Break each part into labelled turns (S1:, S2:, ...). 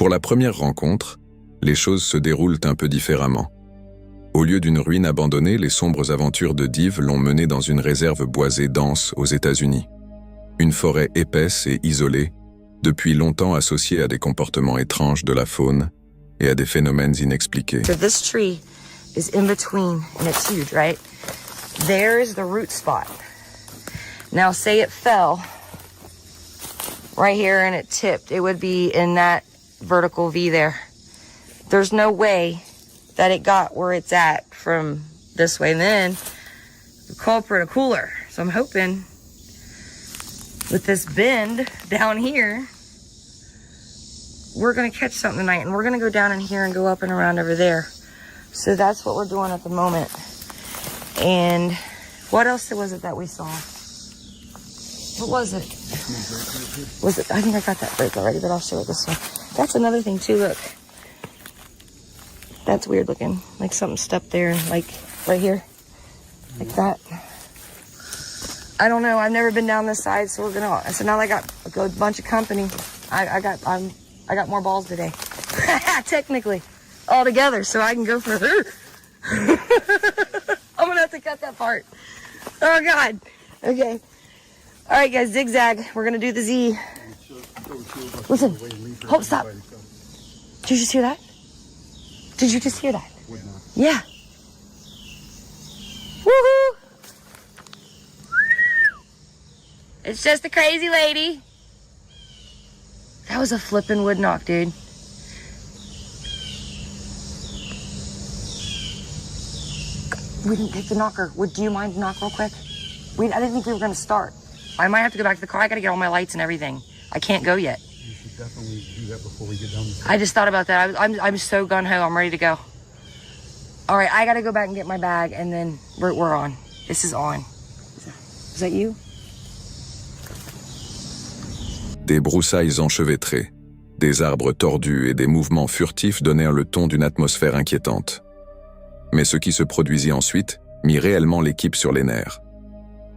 S1: Pour la première rencontre, les choses se déroulent un peu différemment. Au lieu d'une ruine abandonnée, les sombres aventures de Div l'ont mené dans une réserve boisée dense aux États-Unis. Une forêt épaisse et isolée, depuis longtemps associée à des comportements étranges de la faune et à des phénomènes inexpliqués.
S2: So this tree is in between, and it's huge, right? There's the root spot. Now say it fell right here and it tipped, it would be in that vertical V there. There's no way that it got where it's at from this way. And then we call for a cooler. So I'm hoping with this bend down here, we're gonna catch something tonight, and we're gonna go down in here and go up and around over there. So that's what we're doing at the moment. And what else was it that we saw? What was it? Was it? I think I got that break already, but I'll show it this way. That's another thing too, look. That's weird looking, like something stepped there, like right here, like that. I don't know, I've never been down this side, so so now I got a good bunch of company. I got more balls today, technically, all together, so I can go for her. I'm gonna have to cut that part. Oh God, okay. All right guys, zigzag, we're gonna do the Z. Listen, hold, stop. Did you just hear that? Did you just hear that? Yeah. Woohoo! It's just a crazy lady. That was a flippin' wood knock, dude. We didn't take the knocker. Do you mind to knock real quick? I didn't think we were gonna start. I might have to go back to the car. I gotta get all my lights and everything. I can't go yet.
S3: You should definitely do that before we get down the
S2: I just thought about that. I'm so gung-ho. I'm ready to go. All right, I gotta go back and get my bag, and then we're on. This is on. Is that you?
S1: Des broussailles enchevêtrées, des arbres tordus et des mouvements furtifs donnèrent le ton d'une atmosphère inquiétante. Mais ce qui se produisit ensuite mit réellement l'équipe sur les nerfs.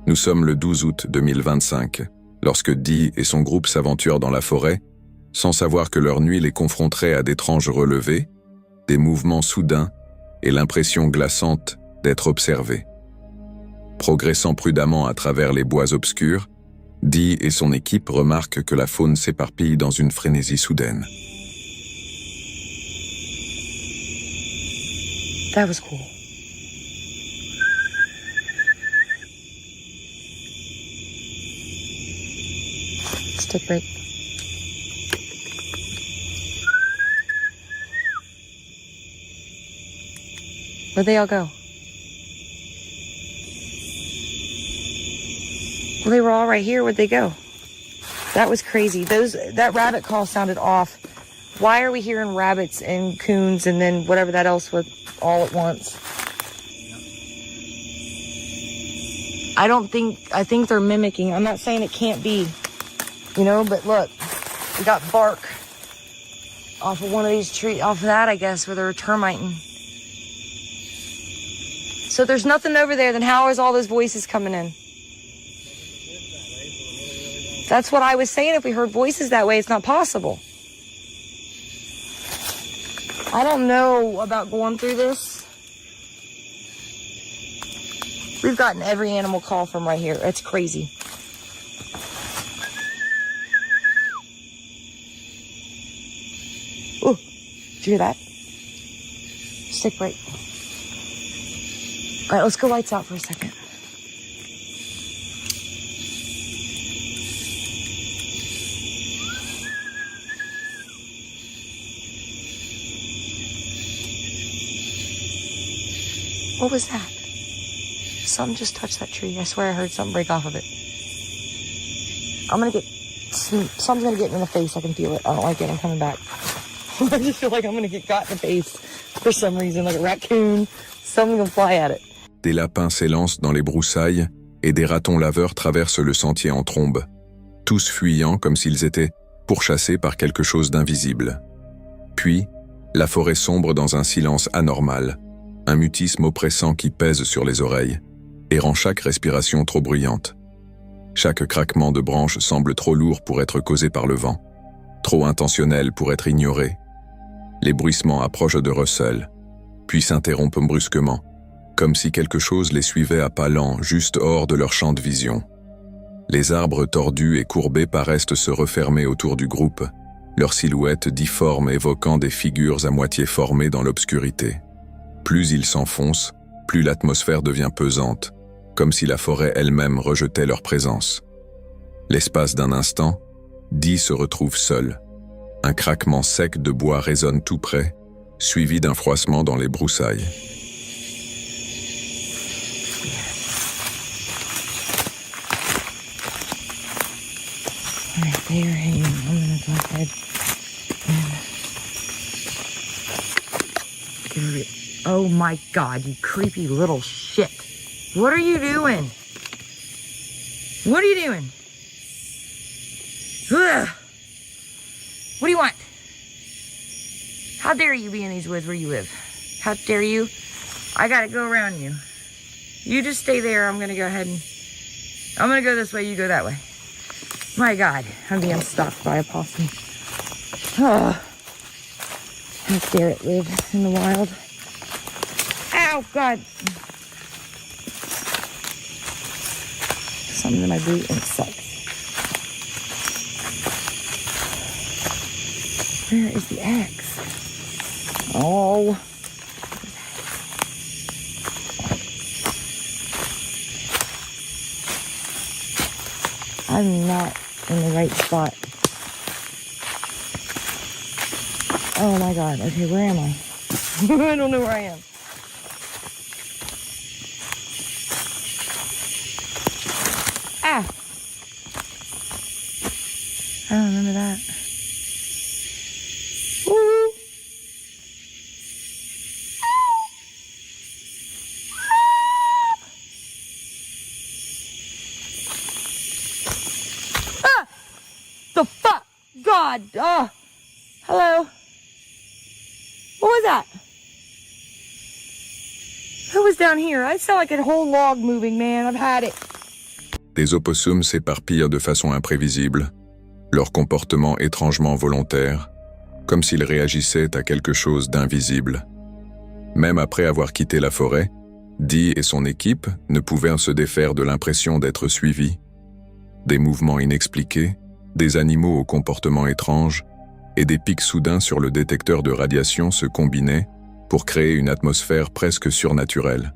S1: Nous sommes le 12 août 2025, lorsque Dee et son groupe s'aventurent dans la forêt, sans savoir que leur nuit les confronterait à d'étranges relevés, des mouvements soudains et l'impression glaçante d'être observés. Progressant prudemment à travers les bois obscurs, Dee et son équipe remarquent que la faune s'éparpille dans une frénésie soudaine.
S2: That was cool. Stick break. Where'd they all go? Well, they were all right here. Where'd they go? That was crazy. That rabbit call sounded off. Why are we hearing rabbits and coons and then whatever that else was all at once? I think they're mimicking. I'm not saying it can't be, but look, we got bark off of one of these trees, off of that, I guess, where they're termiting. So there's nothing over there, then how is all those voices coming in? That's what I was saying. If we heard voices that way, it's not possible. I don't know about going through this. We've gotten every animal call from right here. It's crazy. Ooh, did you hear that? Stick break. All right, let's go lights out for a second. What was that? Something just touched that tree. I swear I heard something break off of it. Something's gonna get me in the face. I can feel it. I don't like it. I'm coming back. I just feel like I'm gonna get got in the face for some reason, like a raccoon. Something gonna fly at it.
S1: Des lapins s'élancent dans les broussailles et des ratons laveurs traversent le sentier en trombe, tous fuyant comme s'ils étaient pourchassés par quelque chose d'invisible. Puis, la forêt sombre dans un silence anormal, un mutisme oppressant qui pèse sur les oreilles et rend chaque respiration trop bruyante. Chaque craquement de branches semble trop lourd pour être causé par le vent. trop intentionnels pour être ignorés. Les bruissements approchent de Russell, puis s'interrompent brusquement, comme si quelque chose les suivait à pas lents, juste hors de leur champ de vision. Les arbres tordus et courbés paraissent se refermer autour du groupe, leurs silhouettes difformes évoquant des figures à moitié formées dans l'obscurité. Plus ils s'enfoncent, plus l'atmosphère devient pesante, comme si la forêt elle-même rejetait leur présence. L'espace d'un instant, Dee se retrouve seul. Un craquement sec de bois résonne tout près, suivi d'un froissement dans les broussailles.
S2: All right, they are hanging. I'm gonna go ahead and give it. Oh my God, you creepy little shit! What are you doing? What are you doing? Ugh. What do you want? How dare you be in these woods where you live? How dare you? I gotta go around you. You just stay there. I'm gonna go ahead and I'm gonna go this way. You go that way. My God, I'm being stalked by a possum. Oh, how dare it live in the wild? Ow, God. Something in my boot and it sucks. Where is the axe? Oh. I'm not in the right spot. Oh my God. Okay, where am I? I don't know where I am. Ah! I don't remember that. Woo! Ah! The fuck? God! Oh! Hello? What was that? Who was down here? I sound like a whole log moving, man. I've had it.
S1: Les opossums s'éparpillent de façon imprévisible, leur comportement étrangement volontaire, comme s'ils réagissaient à quelque chose d'invisible. Même après avoir quitté la forêt, Dee et son équipe ne pouvaient se défaire de l'impression d'être suivis. Des mouvements inexpliqués, des animaux au comportement étrange et des pics soudains sur le détecteur de radiation se combinaient pour créer une atmosphère presque surnaturelle.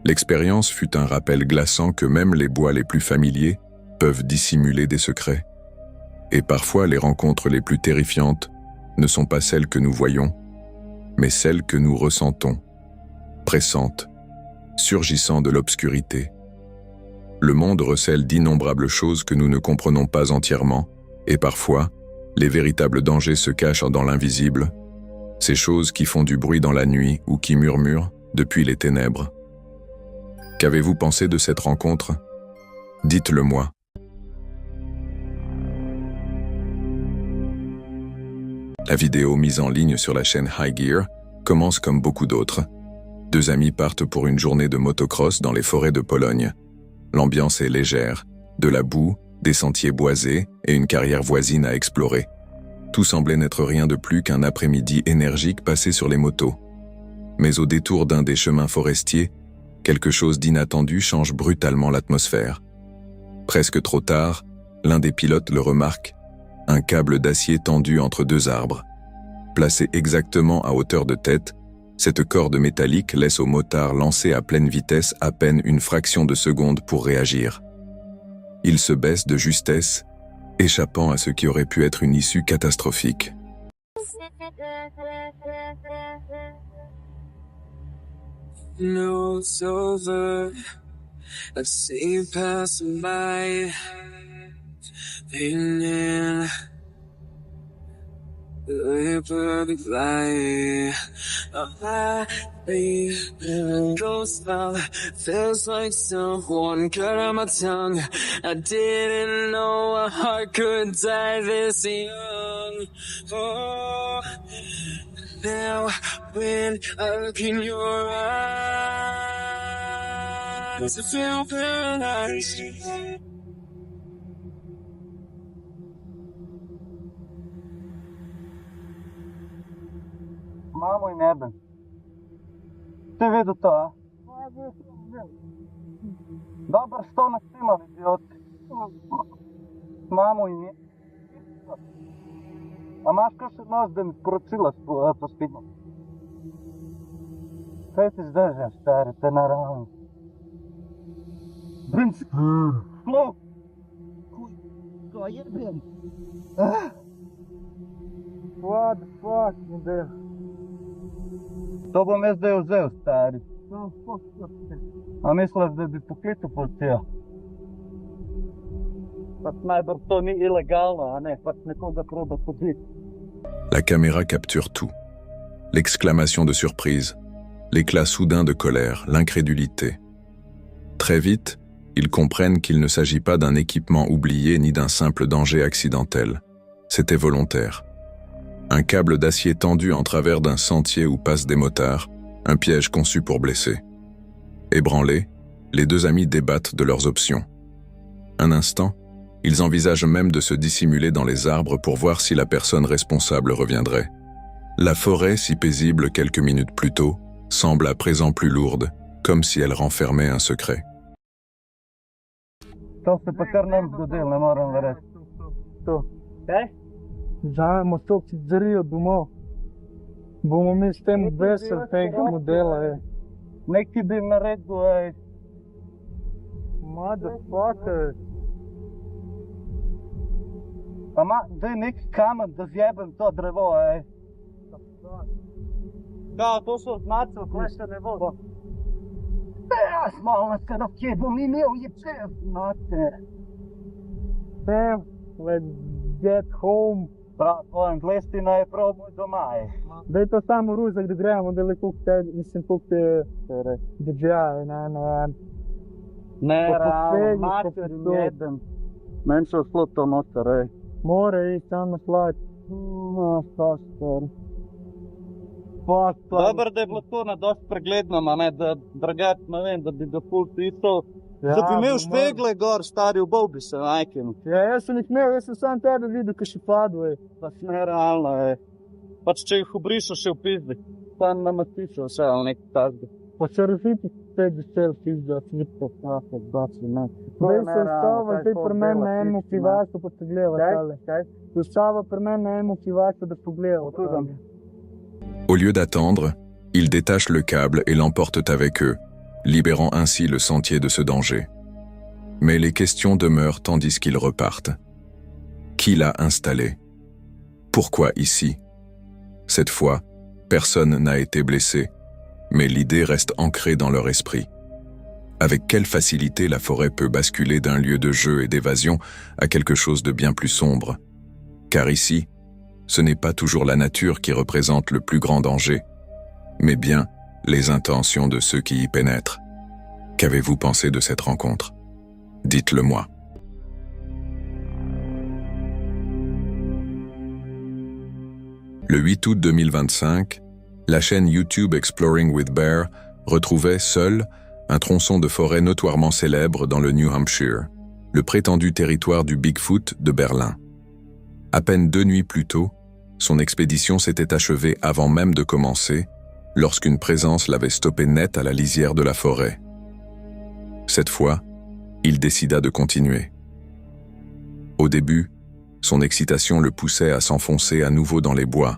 S1: L'expérience fut un rappel glaçant que même les bois les plus familiers peuvent dissimuler des secrets. Et parfois les rencontres les plus terrifiantes ne sont pas celles que nous voyons, mais celles que nous ressentons, pressantes, surgissant de l'obscurité. Le monde recèle d'innombrables choses que nous ne comprenons pas entièrement, et parfois, les véritables dangers se cachent dans l'invisible, ces choses qui font du bruit dans la nuit ou qui murmurent depuis les ténèbres. Qu'avez-vous pensé de cette rencontre? Dites-le moi. La vidéo mise en ligne sur la chaîne High Gear commence comme beaucoup d'autres. Deux amis partent pour une journée de motocross dans les forêts de Pologne. L'ambiance est légère, de la boue, des sentiers boisés et une carrière voisine à explorer. Tout semblait n'être rien de plus qu'un après-midi énergique passé sur les motos. Mais au détour d'un des chemins forestiers, quelque chose d'inattendu change brutalement l'atmosphère. Presque trop tard, l'un des pilotes le remarque, un câble d'acier tendu entre deux arbres. Placé exactement à hauteur de tête, cette corde métallique laisse au motard lancé à pleine vitesse à peine une fraction de seconde pour réagir. Il se baisse de justesse, échappant à ce qui aurait pu être une issue catastrophique.
S4: No, it's over. I've seen you passing by, leaning, the perfect light. A happy ghost smile feels like someone cut out my tongue. I didn't know a heart could die this young. Oh. Now, when I look in your eyes, I feel paralyzed.
S5: Mamo i nebe. Ti vidio to, a? Dobar stonak ima, idioti. Mamo i nebe. A imaš kakšen nos, da mi sporočila postigneš? Kaj ti zdržam, stari, te naravno? Princ, slov! Ko je, Ben? What the fuck, model? To bom jaz zdaj vzel, stari. A misliš, da bi poklical policijo? Pač najbrž to ni ilegalno, a ne? Pač nekoga proba pobiti.
S1: La caméra capture tout. L'exclamation de surprise, l'éclat soudain de colère, l'incrédulité. Très vite, ils comprennent qu'il ne s'agit pas d'un équipement oublié ni d'un simple danger accidentel. C'était volontaire. Un câble d'acier tendu en travers d'un sentier où passent des motards, un piège conçu pour blesser. Ébranlés, les deux amis débattent de leurs options. Un instant, ils envisagent même de se dissimuler dans les arbres pour voir si la personne responsable reviendrait. La forêt, si paisible quelques minutes plus tôt, semble à présent plus lourde, comme si elle renfermait un secret.
S5: To se pa kar nam zgodilo, ne moram verjeti. To. Kaj?
S6: Vzamemo stokci zarijo domov. Bomo mi s tem veseli tega modela,
S5: Neki bi naredil,
S6: Motherfucker.
S5: Pa daj neki kamen, da zjebem to drevo, Kao, to so znaci, odlešče ne bo. Teraz malo kada kje bom imel je vse znate.
S6: Sam, let's get home.
S5: Prav, angleština je prav moj doma,
S6: Da je to samo ruzak, da gremo, da le kuk te, mislim, kuk te DJ-a, ne.
S5: Ne,
S6: popegi,
S5: mater jedem. Meni se oslo to noter,
S6: More iti samo slati. No, star.
S5: Dobro, da je bilo to na dosti pregledno, ne, da drugače, ne vem, da bi ga ful pisal. Da bi imel špegle gor, stari, ubal bi se, majke.
S6: Ja, jaz sem jih imel, jaz sem sam tebe videl, ko si padel,
S5: Pač nerealno, Pač če jih obrišo še v pizdi. Tam nama pišo vse, ali nekaj takega.
S6: Pa če razliti tebe cel pizda, slipo, tako, baci, ne. Zdaj se ustava, zdaj pri meni na eno pivačo, pa se gleda, tale. Ustava pri meni na eno pivačo, da pogleda.
S1: Au lieu d'attendre, ils détachent le câble et l'emportent avec eux, libérant ainsi le sentier de ce danger. Mais les questions demeurent tandis qu'ils repartent. Qui l'a installé? Pourquoi ici? Cette fois, personne n'a été blessé, mais l'idée reste ancrée dans leur esprit. Avec quelle facilité la forêt peut basculer d'un lieu de jeu et d'évasion à quelque chose de bien plus sombre? Car ici, ce n'est pas toujours la nature qui représente le plus grand danger, mais bien les intentions de ceux qui y pénètrent. Qu'avez-vous pensé de cette rencontre? Dites-le moi. Le 8 août 2025, la chaîne YouTube Exploring with Bear retrouvait Seul, un tronçon de forêt notoirement célèbre dans le New Hampshire, le prétendu territoire du Bigfoot de Berlin. À peine 2 nuits plus tôt, son expédition s'était achevée avant même de commencer, lorsqu'une présence l'avait stoppé net à la lisière de la forêt. Cette fois, il décida de continuer. Au début, son excitation le poussait à s'enfoncer à nouveau dans les bois,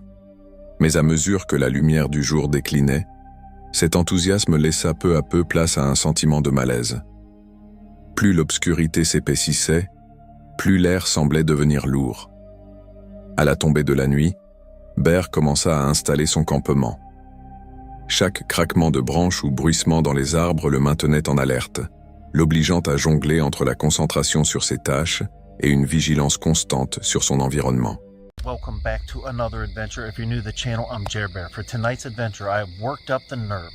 S1: mais à mesure que la lumière du jour déclinait, cet enthousiasme laissa peu à peu place à un sentiment de malaise. Plus l'obscurité s'épaississait, plus l'air semblait devenir lourd. À la tombée de la nuit, Bear commença à installer son campement. Chaque craquement de branches ou bruissement dans les arbres le maintenait en alerte, l'obligeant à jongler entre la concentration sur ses tâches et une vigilance constante sur son environnement.
S7: Welcome back to another adventure. If you're new to the channel, I'm Jer Bear. For tonight's adventure, I have worked up the nerve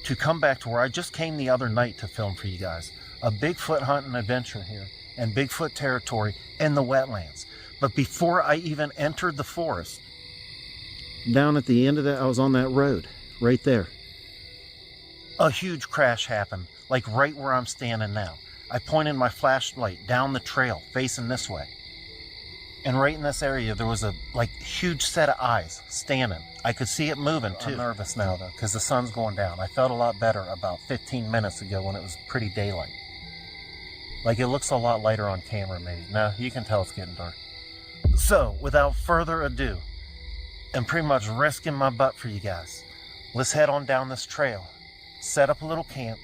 S7: to come back to where I just came the other night to film for you guys. A Bigfoot hunting adventure here and Bigfoot territory in the wetlands. But before I even entered the forest, down at the end of that, I was on that road, right there. A huge crash happened, like right where I'm standing now. I pointed my flashlight down the trail, facing this way. And right in this area, there was a huge set of eyes standing. I could see it moving too. I'm nervous now though, because the sun's going down. I felt a lot better about 15 minutes ago when it was pretty daylight. Like it looks a lot lighter on camera maybe. Now you can tell it's getting dark. So without further ado, and pretty much risking my butt for you guys, let's head on down this trail, set up a little camp,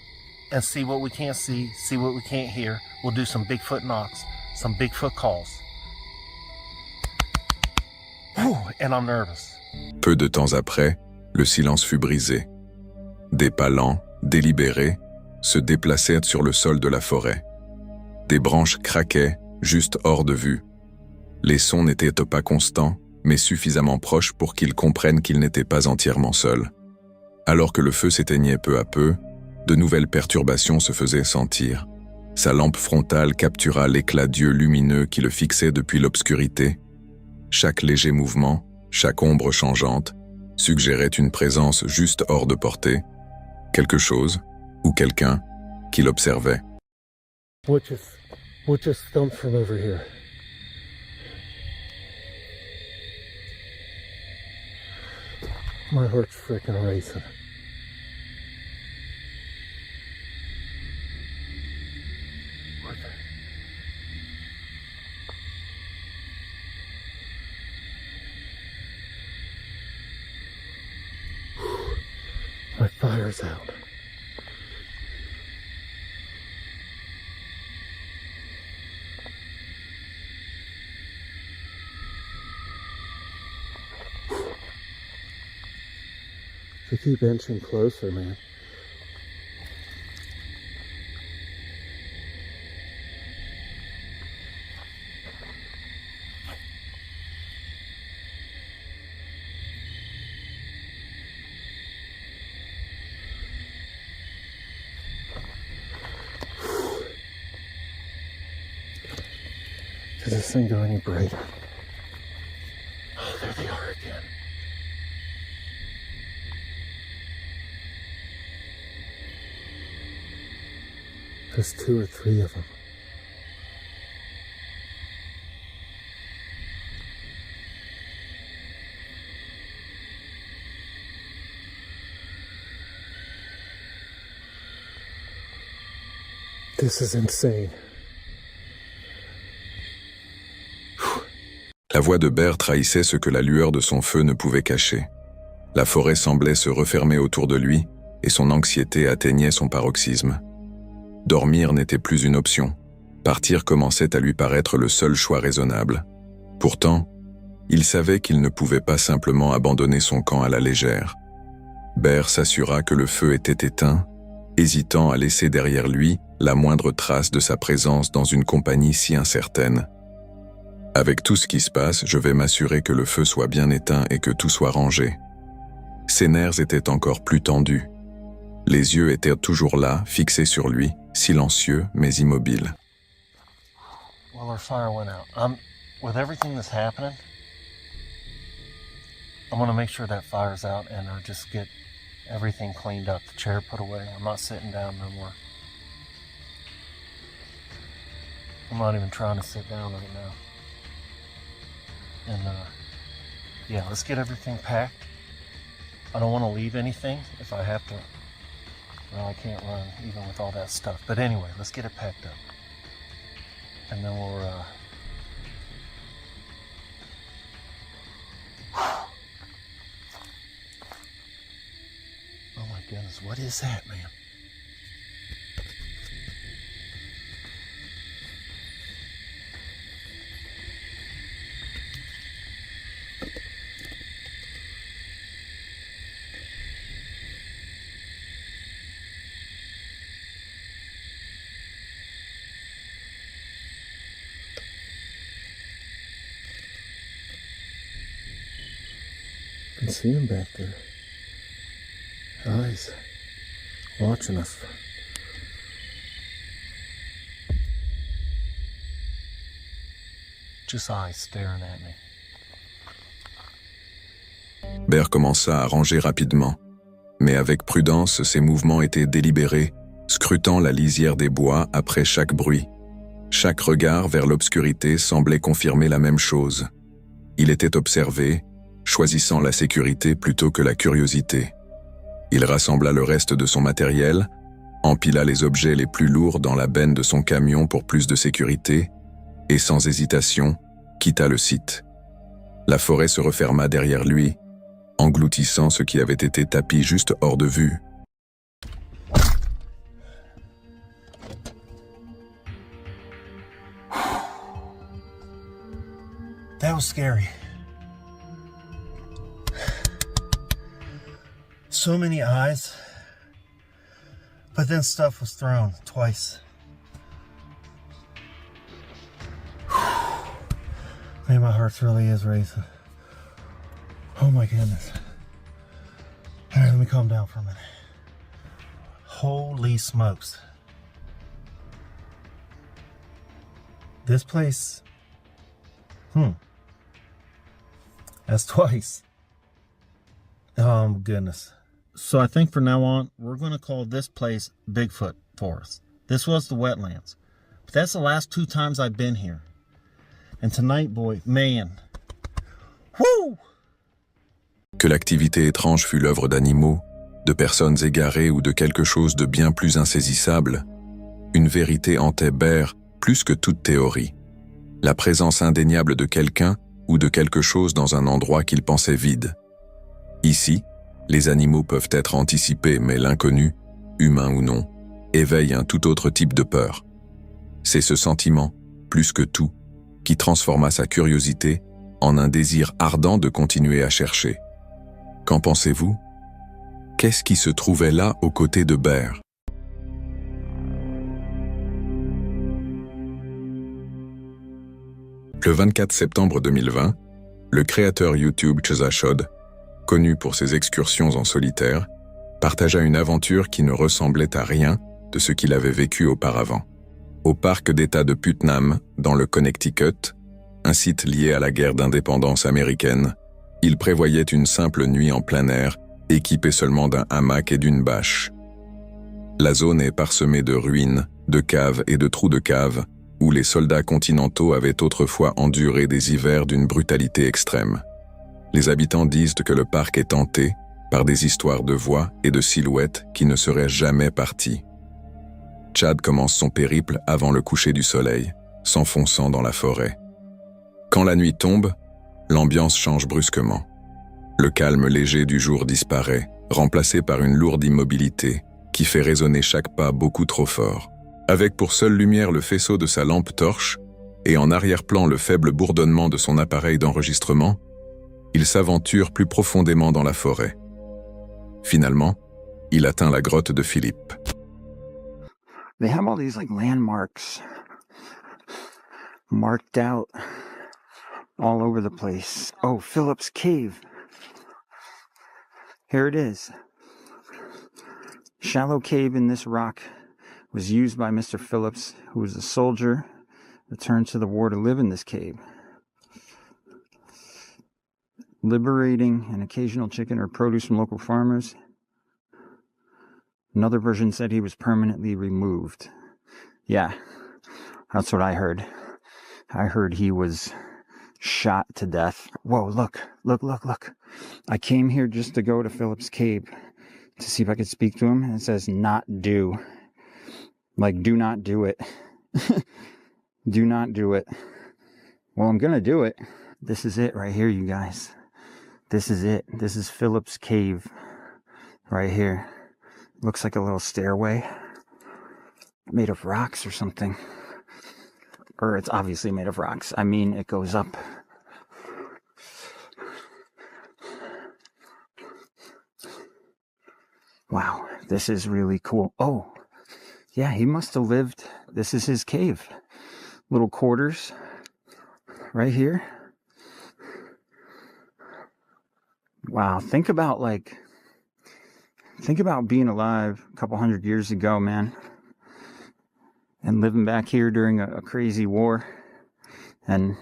S7: and see what we can't see what we can't hear. We'll do some Bigfoot knocks, some Bigfoot calls. And I'm nervous.
S1: Peu de temps après, le silence fut brisé. Des pas lents, délibérés, se déplacèrent sur le sol de la forêt. Des branches craquaient, juste hors de vue. Les sons n'étaient pas constants, mais suffisamment proches pour qu'ils comprennent qu'ils n'étaient pas entièrement seuls. Alors que le feu s'éteignait peu à peu, de nouvelles perturbations se faisaient sentir. Sa lampe frontale captura l'éclat d'yeux lumineux qui le fixait depuis l'obscurité. Chaque léger mouvement, chaque ombre changeante, suggérait une présence juste hors de portée, quelque chose, ou quelqu'un, qui l'observait.
S7: What just thumped from over here? My heart's freaking racing. My fire's out. They keep inching closer, man. Does this thing go any brighter? Oh, there they are again. There's 2 or 3 of them. This is insane.
S1: La voix de Bear trahissait ce que la lueur de son feu ne pouvait cacher. La forêt semblait se refermer autour de lui, et son anxiété atteignait son paroxysme. Dormir n'était plus une option. Partir commençait à lui paraître le seul choix raisonnable. Pourtant, il savait qu'il ne pouvait pas simplement abandonner son camp à la légère. Bear s'assura que le feu était éteint, hésitant à laisser derrière lui la moindre trace de sa présence dans une compagnie si incertaine. Avec tout ce qui se passe, je vais m'assurer que le feu soit bien éteint et que tout soit rangé. Ses nerfs étaient encore plus tendus. Les yeux étaient toujours là, fixés sur lui, silencieux mais immobiles.
S7: Well, our fire went out. With everything that's happening, I'm gonna make sure that fire's out and just get everything cleaned up, the chair put away. I'm not sitting down no more. I'm not even trying to sit down right now. And yeah, let's get everything packed. I don't want to leave anything if I have to. Well, I can't run even with all that stuff. But anyway, let's get it packed up. And then we'll oh my goodness, what is that, man? I can see him back there. Eyes watching us. Just eyes staring at me.
S1: Bear commença à ranger rapidement, mais avec prudence, ses mouvements étaient délibérés, scrutant la lisière des bois après chaque bruit. Chaque regard vers l'obscurité semblait confirmer la même chose. Il était observé, choisissant la sécurité plutôt que la curiosité. Il rassembla le reste de son matériel, empila les objets les plus lourds dans la benne de son camion pour plus de sécurité, et sans hésitation, quitta le site. La forêt se referma derrière lui, engloutissant ce qui avait été tapi juste hors de vue.
S7: That was scary. So many eyes, but then stuff was thrown twice. Man, my heart really is racing. Oh my goodness. All right, let me calm down for a minute. Holy smokes. This place, that's twice. Oh goodness. So I think from now on, we're going to call this place Bigfoot Forest. This was the wetlands. But that's the last 2 times I've been here. And tonight, boy, man. Woo!
S1: Que l'activité étrange fût l'œuvre d'animaux, de personnes égarées ou de quelque chose de bien plus insaisissable, une vérité hantait Bear plus que toute théorie. La présence indéniable de quelqu'un ou de quelque chose dans un endroit qu'il pensait vide. Ici, les animaux peuvent être anticipés, mais l'inconnu, humain ou non, éveille un tout autre type de peur. C'est ce sentiment, plus que tout, qui transforma sa curiosité en un désir ardent de continuer à chercher. Qu'en pensez-vous? Qu'est-ce qui se trouvait là aux côtés de Bear? Le 24 septembre 2020, le créateur YouTube Chazashod, connu pour ses excursions en solitaire, partagea une aventure qui ne ressemblait à rien de ce qu'il avait vécu auparavant. Au parc d'État de Putnam, dans le Connecticut, un site lié à la guerre d'indépendance américaine, il prévoyait une simple nuit en plein air, équipée seulement d'un hamac et d'une bâche. La zone est parsemée de ruines, de caves et de trous de caves, où les soldats continentaux avaient autrefois enduré des hivers d'une brutalité extrême. Les habitants disent que le parc est hanté par des histoires de voix et de silhouettes qui ne seraient jamais parties. Chad commence son périple avant le coucher du soleil, s'enfonçant dans la forêt. Quand la nuit tombe, l'ambiance change brusquement. Le calme léger du jour disparaît, remplacé par une lourde immobilité qui fait résonner chaque pas beaucoup trop fort. Avec pour seule lumière le faisceau de sa lampe torche et en arrière-plan le faible bourdonnement de son appareil d'enregistrement, il s'aventure plus profondément dans la forêt. Finalement, il atteint la grotte de Philippe.
S8: They have all these like landmarks marked out all over the place. Oh, Philip's cave. Here it is. Shallow cave in this rock was used by Mr. Phillips, who was a soldier returned to the war to live in this cave. Liberating an occasional chicken or produce from local farmers. Another version said he was permanently removed. Yeah, that's what I heard. I heard he was shot to death. Whoa, look. I came here just to go to Philip's cave to see if I could speak to him, and it says not do. Like, do not do it. Do not do it. Well, I'm gonna do it. This is it right here, you guys. This is it. This is Philip's cave right here. Looks like a little stairway made of rocks or something. Or it's obviously made of rocks. I mean, it goes up. Wow, this is really cool. Oh, yeah, he must have lived. This is his cave. Little quarters right here. Wow, think about being alive a couple hundred years ago, man. And living back here during a crazy war. And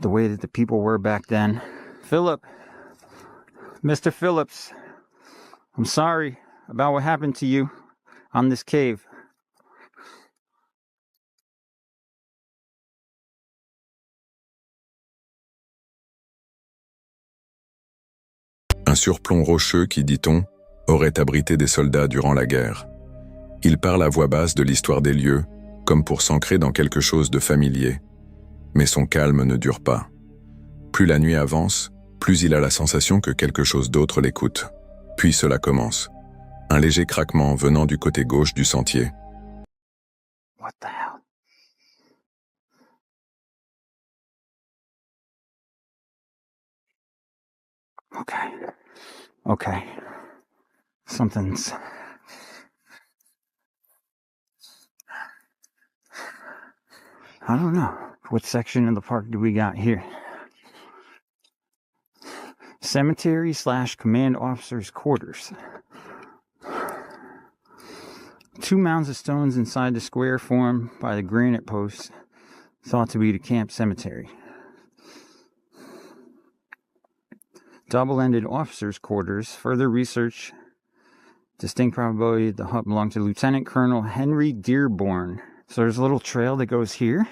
S8: the way that the people were back then. Philip, Mr. Phillips, I'm sorry about what happened to you on this cave.
S1: Un surplomb rocheux qui, dit-on, aurait abrité des soldats durant la guerre. Il parle à voix basse de l'histoire des lieux, comme pour s'ancrer dans quelque chose de familier. Mais son calme ne dure pas. Plus la nuit avance, plus il a la sensation que quelque chose d'autre l'écoute. Puis cela commence. Un léger craquement venant du côté gauche du sentier.
S8: What the hell? Okay. Something's... I don't know. What section of the park do we got here? Cemetery/command officer's quarters. 2 mounds of stones inside the square formed by the granite posts, thought to be the camp cemetery. Double-ended officers' quarters. Further research. Distinct probability the hut belonged to Lieutenant Colonel Henry Dearborn. So there's a little trail that goes here.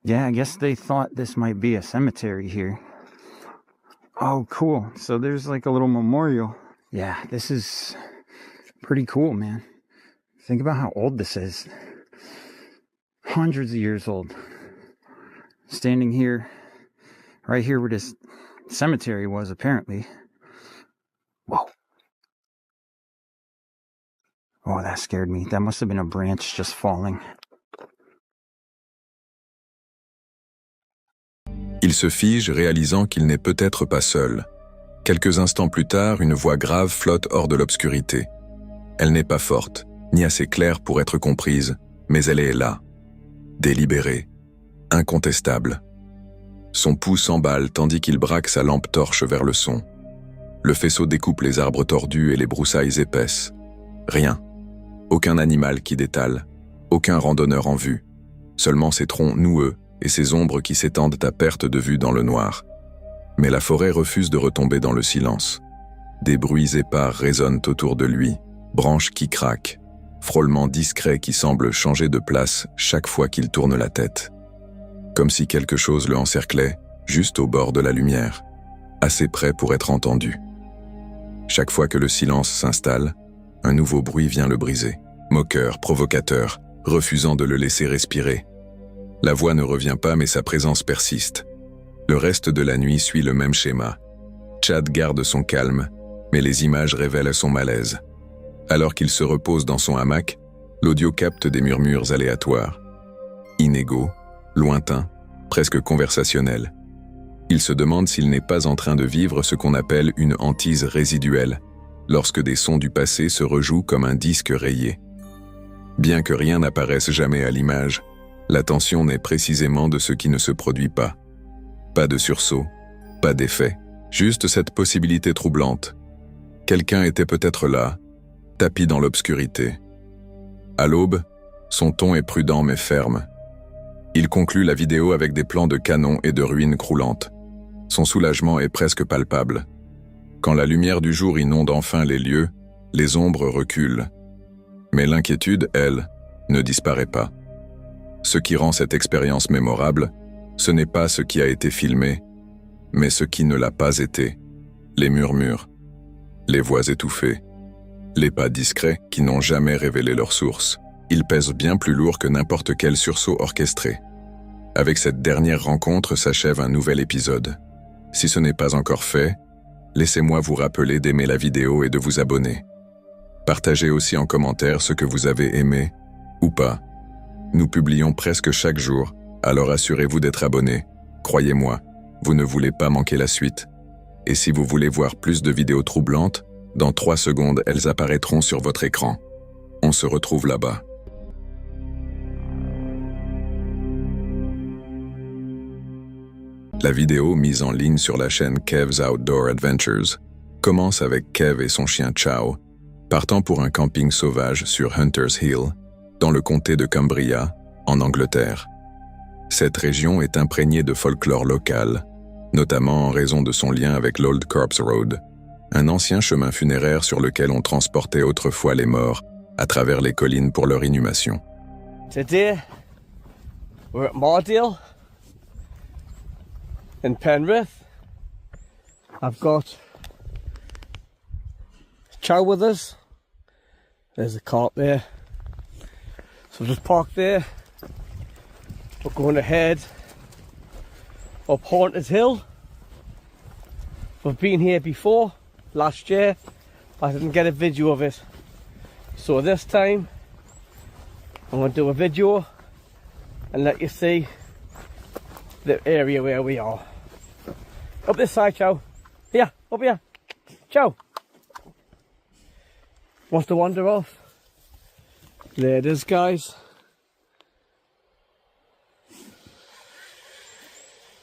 S8: Yeah, I guess they thought this might be a cemetery here. Oh, cool. So there's like a little memorial. Yeah, this is pretty cool, man. Think about how old this is. Hundreds of years old. Standing here, right here where this cemetery was, apparently. Whoa. Oh, that scared me. That must have been a branch just falling.
S1: Il se fige, réalisant qu'il n'est peut-être pas seul. Quelques instants plus tard, une voix grave flotte hors de l'obscurité. Elle n'est pas forte, ni assez claire pour être comprise, mais elle est là. Délibérée, incontestable. Son pouls s'emballe tandis qu'il braque sa lampe torche vers le son. Le faisceau découpe les arbres tordus et les broussailles épaisses. Rien. Aucun animal qui détale. Aucun randonneur en vue. Seulement ces troncs noueux et ces ombres qui s'étendent à perte de vue dans le noir. Mais la forêt refuse de retomber dans le silence. Des bruits épars résonnent autour de lui, branches qui craquent, frôlements discrets qui semblent changer de place chaque fois qu'il tourne la tête. Comme si quelque chose le encerclait, juste au bord de la lumière, assez près pour être entendu. Chaque fois que le silence s'installe, un nouveau bruit vient le briser, moqueur, provocateur, refusant de le laisser respirer. La voix ne revient pas mais sa présence persiste. Le reste de la nuit suit le même schéma. Chad garde son calme, mais les images révèlent son malaise. Alors qu'il se repose dans son hamac, l'audio capte des murmures aléatoires. Inégaux, lointains, presque conversationnels. Il se demande s'il n'est pas en train de vivre ce qu'on appelle une hantise résiduelle, lorsque des sons du passé se rejouent comme un disque rayé. Bien que rien n'apparaisse jamais à l'image, l'attention naît précisément de ce qui ne se produit pas. Pas de sursaut, pas d'effet, juste cette possibilité troublante. Quelqu'un était peut-être là, tapi dans l'obscurité. À l'aube, son ton est prudent mais ferme. Il conclut la vidéo avec des plans de canons et de ruines croulantes. Son soulagement est presque palpable. Quand la lumière du jour inonde enfin les lieux, les ombres reculent. Mais l'inquiétude, elle, ne disparaît pas. Ce qui rend cette expérience mémorable, ce n'est pas ce qui a été filmé, mais ce qui ne l'a pas été. Les murmures, les voix étouffées, les pas discrets qui n'ont jamais révélé leur source. Ils pèsent bien plus lourd que n'importe quel sursaut orchestré. Avec cette dernière rencontre s'achève un nouvel épisode. Si ce n'est pas encore fait, laissez-moi vous rappeler d'aimer la vidéo et de vous abonner. Partagez aussi en commentaire ce que vous avez aimé, ou pas. Nous publions presque chaque jour, alors assurez-vous d'être abonné. Croyez-moi, vous ne voulez pas manquer la suite. Et si vous voulez voir plus de vidéos troublantes, dans 3 secondes, elles apparaîtront sur votre écran. On se retrouve là-bas. La vidéo mise en ligne sur la chaîne Kev's Outdoor Adventures commence avec Kev et son chien Chow, partant pour un camping sauvage sur Hunter's Hill, dans le comté de Cumbria, en Angleterre. Cette région est imprégnée de folklore local, notamment en raison de son lien avec l'Old Corpse Road, un ancien chemin funéraire sur lequel on transportait autrefois les morts à travers les collines pour leur inhumation.
S9: Today, we're at Mordale, in Penrith. I've got Chow with us. There's a cart there. So just parked there. We're going to head up Haunted Hill. We've been here before, last year. I didn't get a video of it. So this time, I'm going to do a video and let you see the area where we are. Up this side, Chow. Here, up here. Chow. Wants to wander off. There it is, guys.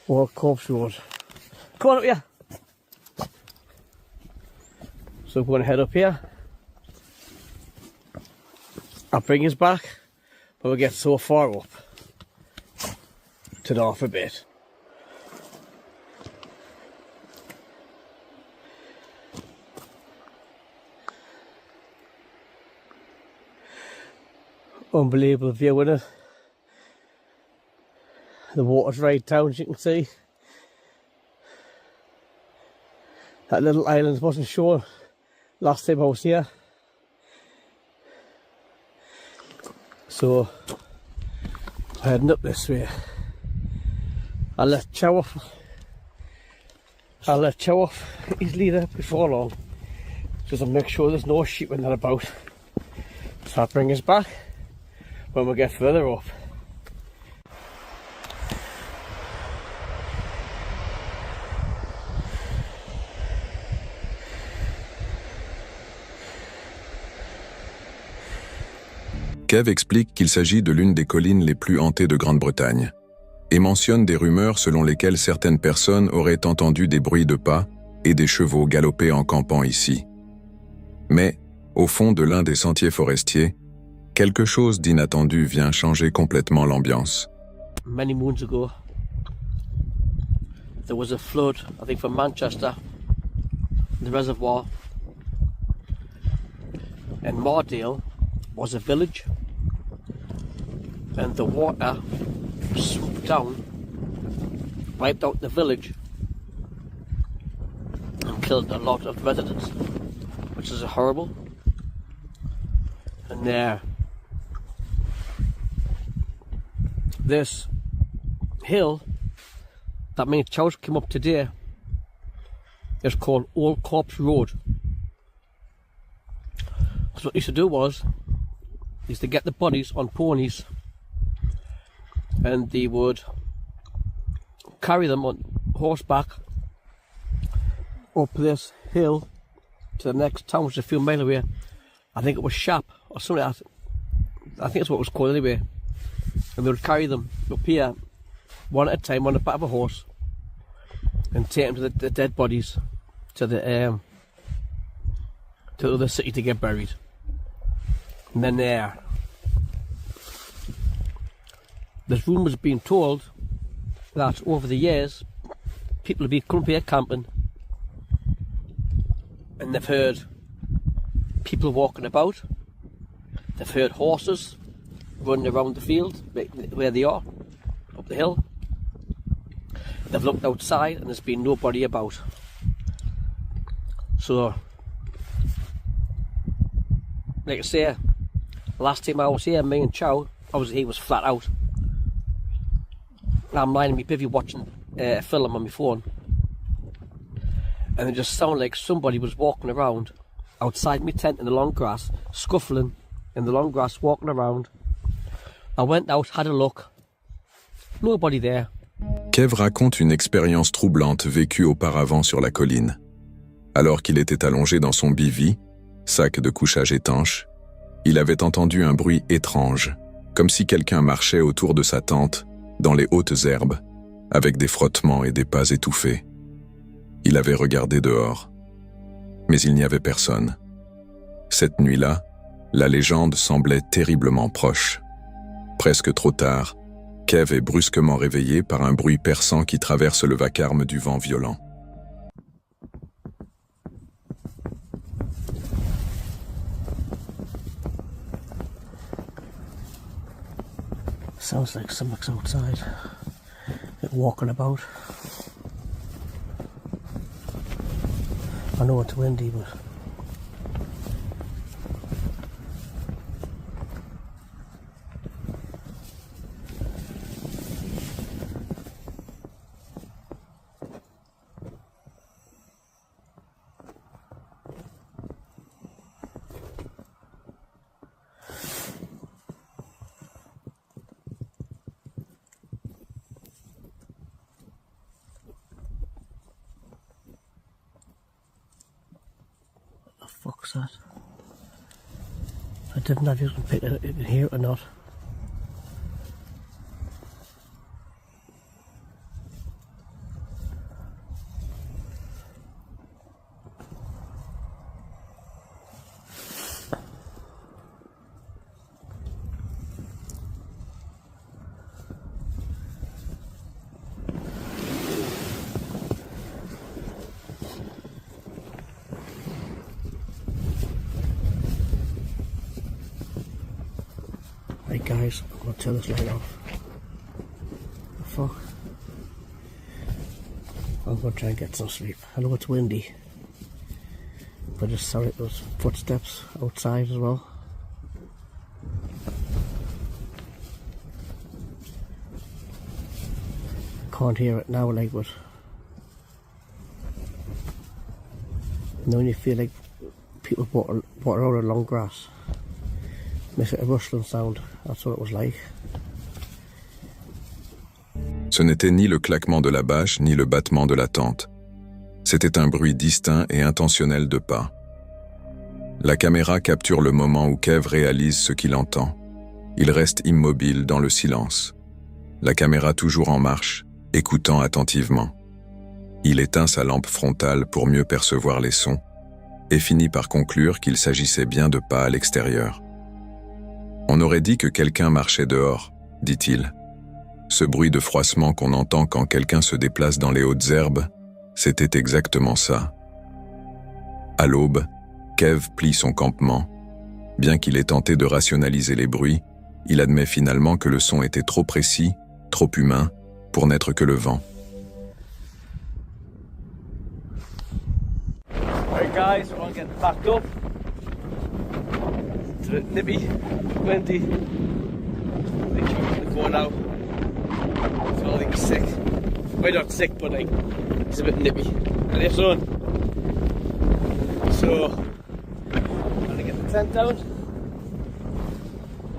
S9: Old Corpse Road. Come on up here. So we're going to head up here. I'll bring us back when we get so far up. To the off a bit. Unbelievable view in it. The water's right down, as you can see. That little island wasn't shown last time I was here. So, heading up this way. I'll let Chow off his leader before long. Just to make sure there's no sheep in that about. So I'll bring us back when we get further up.
S1: Kev explique qu'il s'agit de l'une des collines les plus hantées de Grande-Bretagne et mentionne des rumeurs selon lesquelles certaines personnes auraient entendu des bruits de pas et des chevaux galoper en campant ici. Mais, au fond de l'un des sentiers forestiers, quelque chose d'inattendu vient changer complètement l'ambiance.
S9: Many moons ago, there was a flood, I think from Manchester, the reservoir, and Mardale was a village, and the water swooped down, wiped out the village, and killed a lot of residents, which is horrible. And this hill that many chows came up today is called Old Corpse Road. So what they used to do was to get the bodies on ponies, and they would carry them on horseback up this hill to the next town, which is a few miles away. I think it was Shap or something like that. I think that's what it was called anyway. And they would carry them up here one at a time on the back of a horse and take them to the dead bodies to the other city to get buried. And then there's rumours being told that over the years people have been coming here camping and they've heard people walking about, they've heard horses running around the field where they are, up the hill. They've looked outside and there's been nobody about. So, like I say, last time I was here, me and Chow, he was flat out. I'm lying in my bivvy watching a film on my phone, and it just sounded like somebody was walking around outside my tent in the long grass, scuffling in the long grass, walking around. I went out, had a look, nobody there.
S1: Kev raconte une expérience troublante vécue auparavant sur la colline. Alors qu'il était allongé dans son bivy, sac de couchage étanche, il avait entendu un bruit étrange, comme si quelqu'un marchait autour de sa tente, dans les hautes herbes, avec des frottements et des pas étouffés. Il avait regardé dehors, mais il n'y avait personne. Cette nuit-là, la légende semblait terriblement proche. Presque trop tard, Kev est brusquement réveillé par un bruit perçant qui traverse le vacarme du vent violent.
S9: Sounds like something's outside, like walking about. I know it's windy, but fuck's that? I didn't know if you can pick it, you can hear it or not. Right guys, I'm going to turn this light off. The fuck? I'm going to try and get some sleep. I know it's windy, but just sorry those footsteps outside as well. Can't hear it now, like, but you know when you feel like people walk around in long grass, makes it a rustling sound. That's what it was like.
S1: Ce n'était ni le claquement de la bâche, ni le battement de la tente. C'était un bruit distinct et intentionnel de pas. La caméra capture le moment où Kev réalise ce qu'il entend. Il reste immobile dans le silence. La caméra toujours en marche, écoutant attentivement. Il éteint sa lampe frontale pour mieux percevoir les sons et finit par conclure qu'il s'agissait bien de pas à l'extérieur. On aurait dit que quelqu'un marchait dehors, dit-il. Ce bruit de froissement qu'on entend quand quelqu'un se déplace dans les hautes herbes, c'était exactement ça. À l'aube, Kev plie son campement. Bien qu'il ait tenté de rationaliser les bruits, il admet finalement que le son était trop précis, trop humain, pour n'être que le vent.
S9: Alright guys, we're all getting packed up. It's a bit nippy, windy. They keep the phone out. It's all like sick. Well, not sick, but like it's a bit nippy. And it's on. So I'm gonna get the tent down.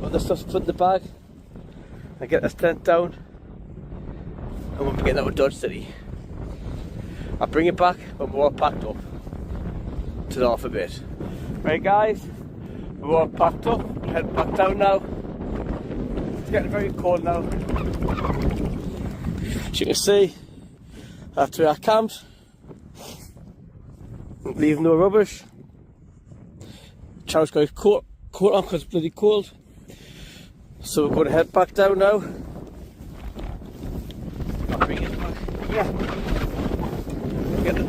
S9: All the stuff's put in the bag. I get this tent down. And we'll be getting out of Dodge City. I'll bring it back when we're all packed up. To the off a bit. Right guys, we're all packed up, we're heading back down now. It's getting very cold now. As you can see, after our camps, leaving no rubbish. Charles got his coat on because it's bloody cold. So we're going to head back down now. I'll bring it back. Yeah. Get it.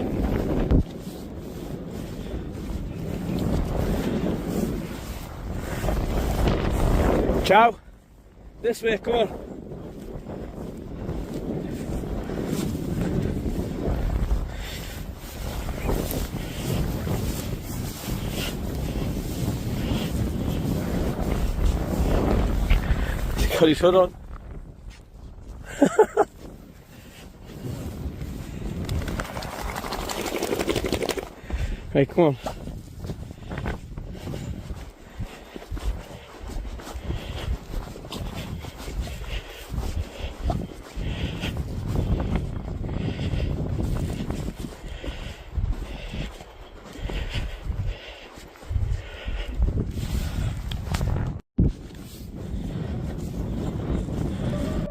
S9: Ciao. This way, come on. He's got his hood on. Right, come on.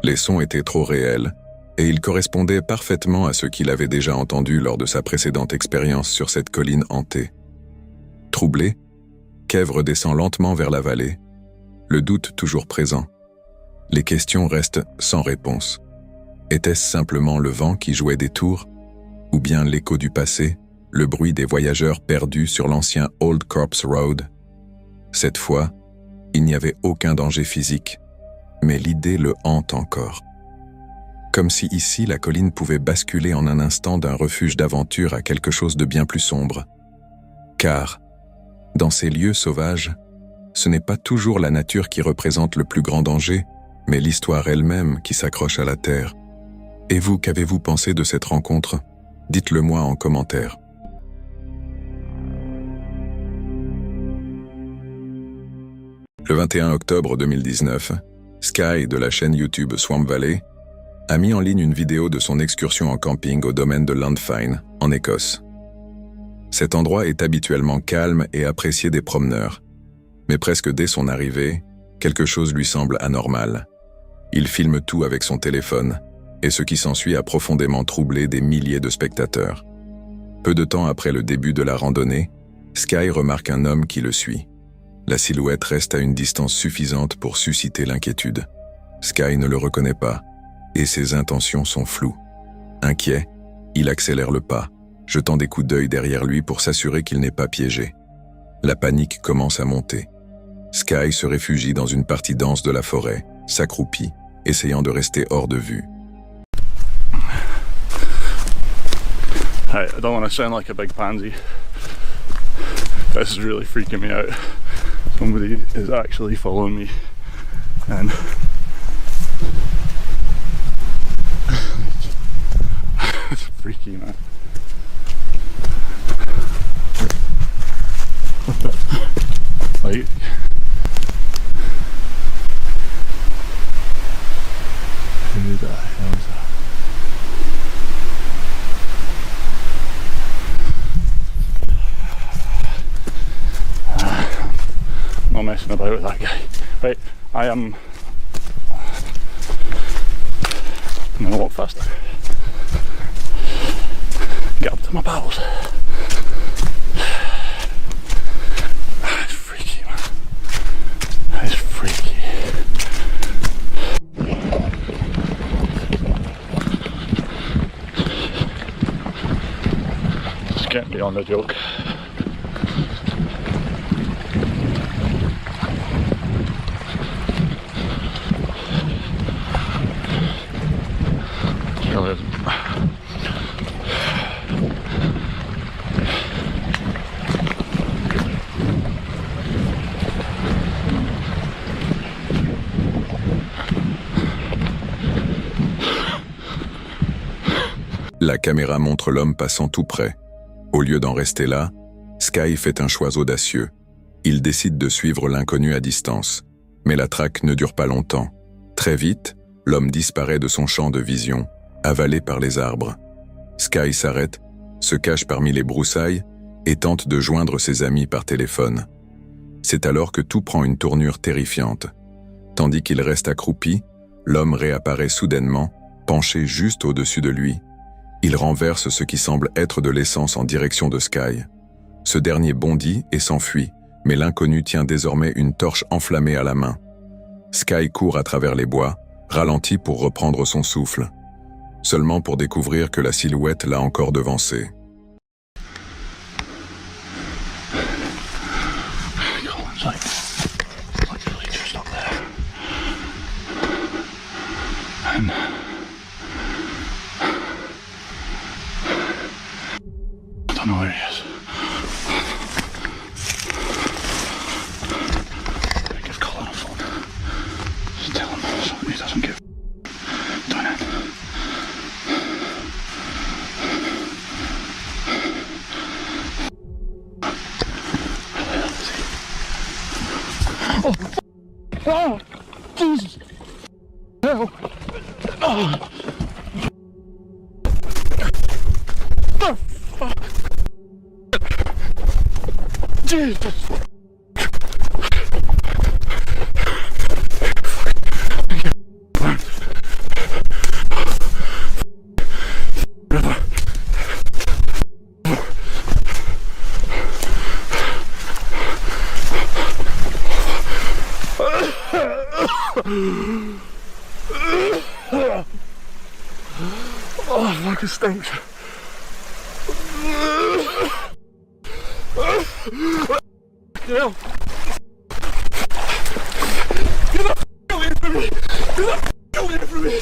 S1: Les sons étaient trop réels, et ils correspondaient parfaitement à ce qu'il avait déjà entendu lors de sa précédente expérience sur cette colline hantée. Troublé, Kev redescend lentement vers la vallée, le doute toujours présent. Les questions restent sans réponse. Était-ce simplement le vent qui jouait des tours, ou bien l'écho du passé, le bruit des voyageurs perdus sur l'ancien Old Corps Road? Cette fois, il n'y avait aucun danger physique, mais l'idée le hante encore. Comme si ici la colline pouvait basculer en un instant d'un refuge d'aventure à quelque chose de bien plus sombre. Car, dans ces lieux sauvages, ce n'est pas toujours la nature qui représente le plus grand danger, mais l'histoire elle-même qui s'accroche à la terre. Et vous, qu'avez-vous pensé de cette rencontre? Dites-le moi en commentaire. Le 21 octobre 2019, Sky de la chaîne YouTube Swamp Valley a mis en ligne une vidéo de son excursion en camping au domaine de Landfine, en Écosse. Cet endroit est habituellement calme et apprécié des promeneurs, mais presque dès son arrivée, quelque chose lui semble anormal. Il filme tout avec son téléphone, et ce qui s'ensuit a profondément troublé des milliers de spectateurs. Peu de temps après le début de la randonnée, Sky remarque un homme qui le suit. La silhouette reste à une distance suffisante pour susciter l'inquiétude. Sky ne le reconnaît pas, et ses intentions sont floues. Inquiet, il accélère le pas, jetant des coups d'œil derrière lui pour s'assurer qu'il n'est pas piégé. La panique commence à monter. Sky se réfugie dans une partie dense de la forêt, s'accroupit, essayant de rester hors de vue.
S10: Hey, I don't want to sound like a big pansy. This is really freaking me out. Somebody is actually following me, and it's freaky, man. Like, who the hell is that? Not messing about with that guy. Right, I am I'm gonna walk faster. Get up to my pals. It's freaky, man. It's freaky. It's getting beyond a joke.
S1: La caméra montre l'homme passant tout près. Au lieu d'en rester là, Sky fait un choix audacieux. Il décide de suivre l'inconnu à distance. Mais la traque ne dure pas longtemps. Très vite, l'homme disparaît de son champ de vision, avalé par les arbres. Sky s'arrête, se cache parmi les broussailles et tente de joindre ses amis par téléphone. C'est alors que tout prend une tournure terrifiante. Tandis qu'il reste accroupi, l'homme réapparaît soudainement, penché juste au-dessus de lui. Il renverse ce qui semble être de l'essence en direction de Sky. Ce dernier bondit et s'enfuit, mais l'inconnu tient désormais une torche enflammée à la main. Sky court à travers les bois, ralentit pour reprendre son souffle, seulement pour découvrir que la silhouette l'a encore devancé.
S10: I don't know where he is. I give Colin a phone. Just tell him something he doesn't give. Down in. Where the hell is he? Oh! Jesus! Help! Oh! The fuck! Jesus! Oh, fuck, it stinks. Hell. Get the f*** away from me! Get the f*** away from me!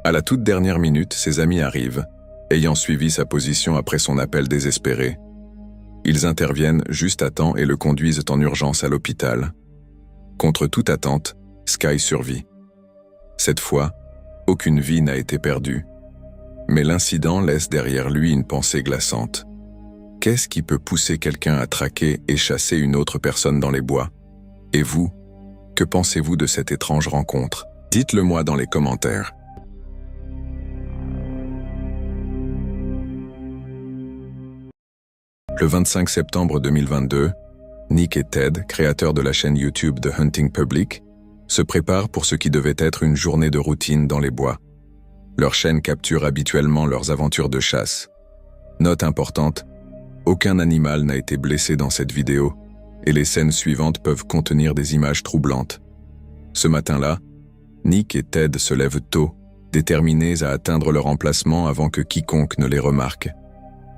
S1: À la toute dernière minute, ses amis arrivent, ayant suivi sa position après son appel désespéré. Ils interviennent juste à temps et le conduisent en urgence à l'hôpital. Contre toute attente, Sky survit. Cette fois, aucune vie n'a été perdue. Mais l'incident laisse derrière lui une pensée glaçante. Qu'est-ce qui peut pousser quelqu'un à traquer et chasser une autre personne dans les bois? Et vous, que pensez-vous de cette étrange rencontre? Dites-le moi dans les commentaires. Le 25 septembre 2022, Nick et Ted, créateurs de la chaîne YouTube The Hunting Public, se préparent pour ce qui devait être une journée de routine dans les bois. Leur chaîne capture habituellement leurs aventures de chasse. Note importante, aucun animal n'a été blessé dans cette vidéo, et les scènes suivantes peuvent contenir des images troublantes. Ce matin-là, Nick et Ted se lèvent tôt, déterminés à atteindre leur emplacement avant que quiconque ne les remarque.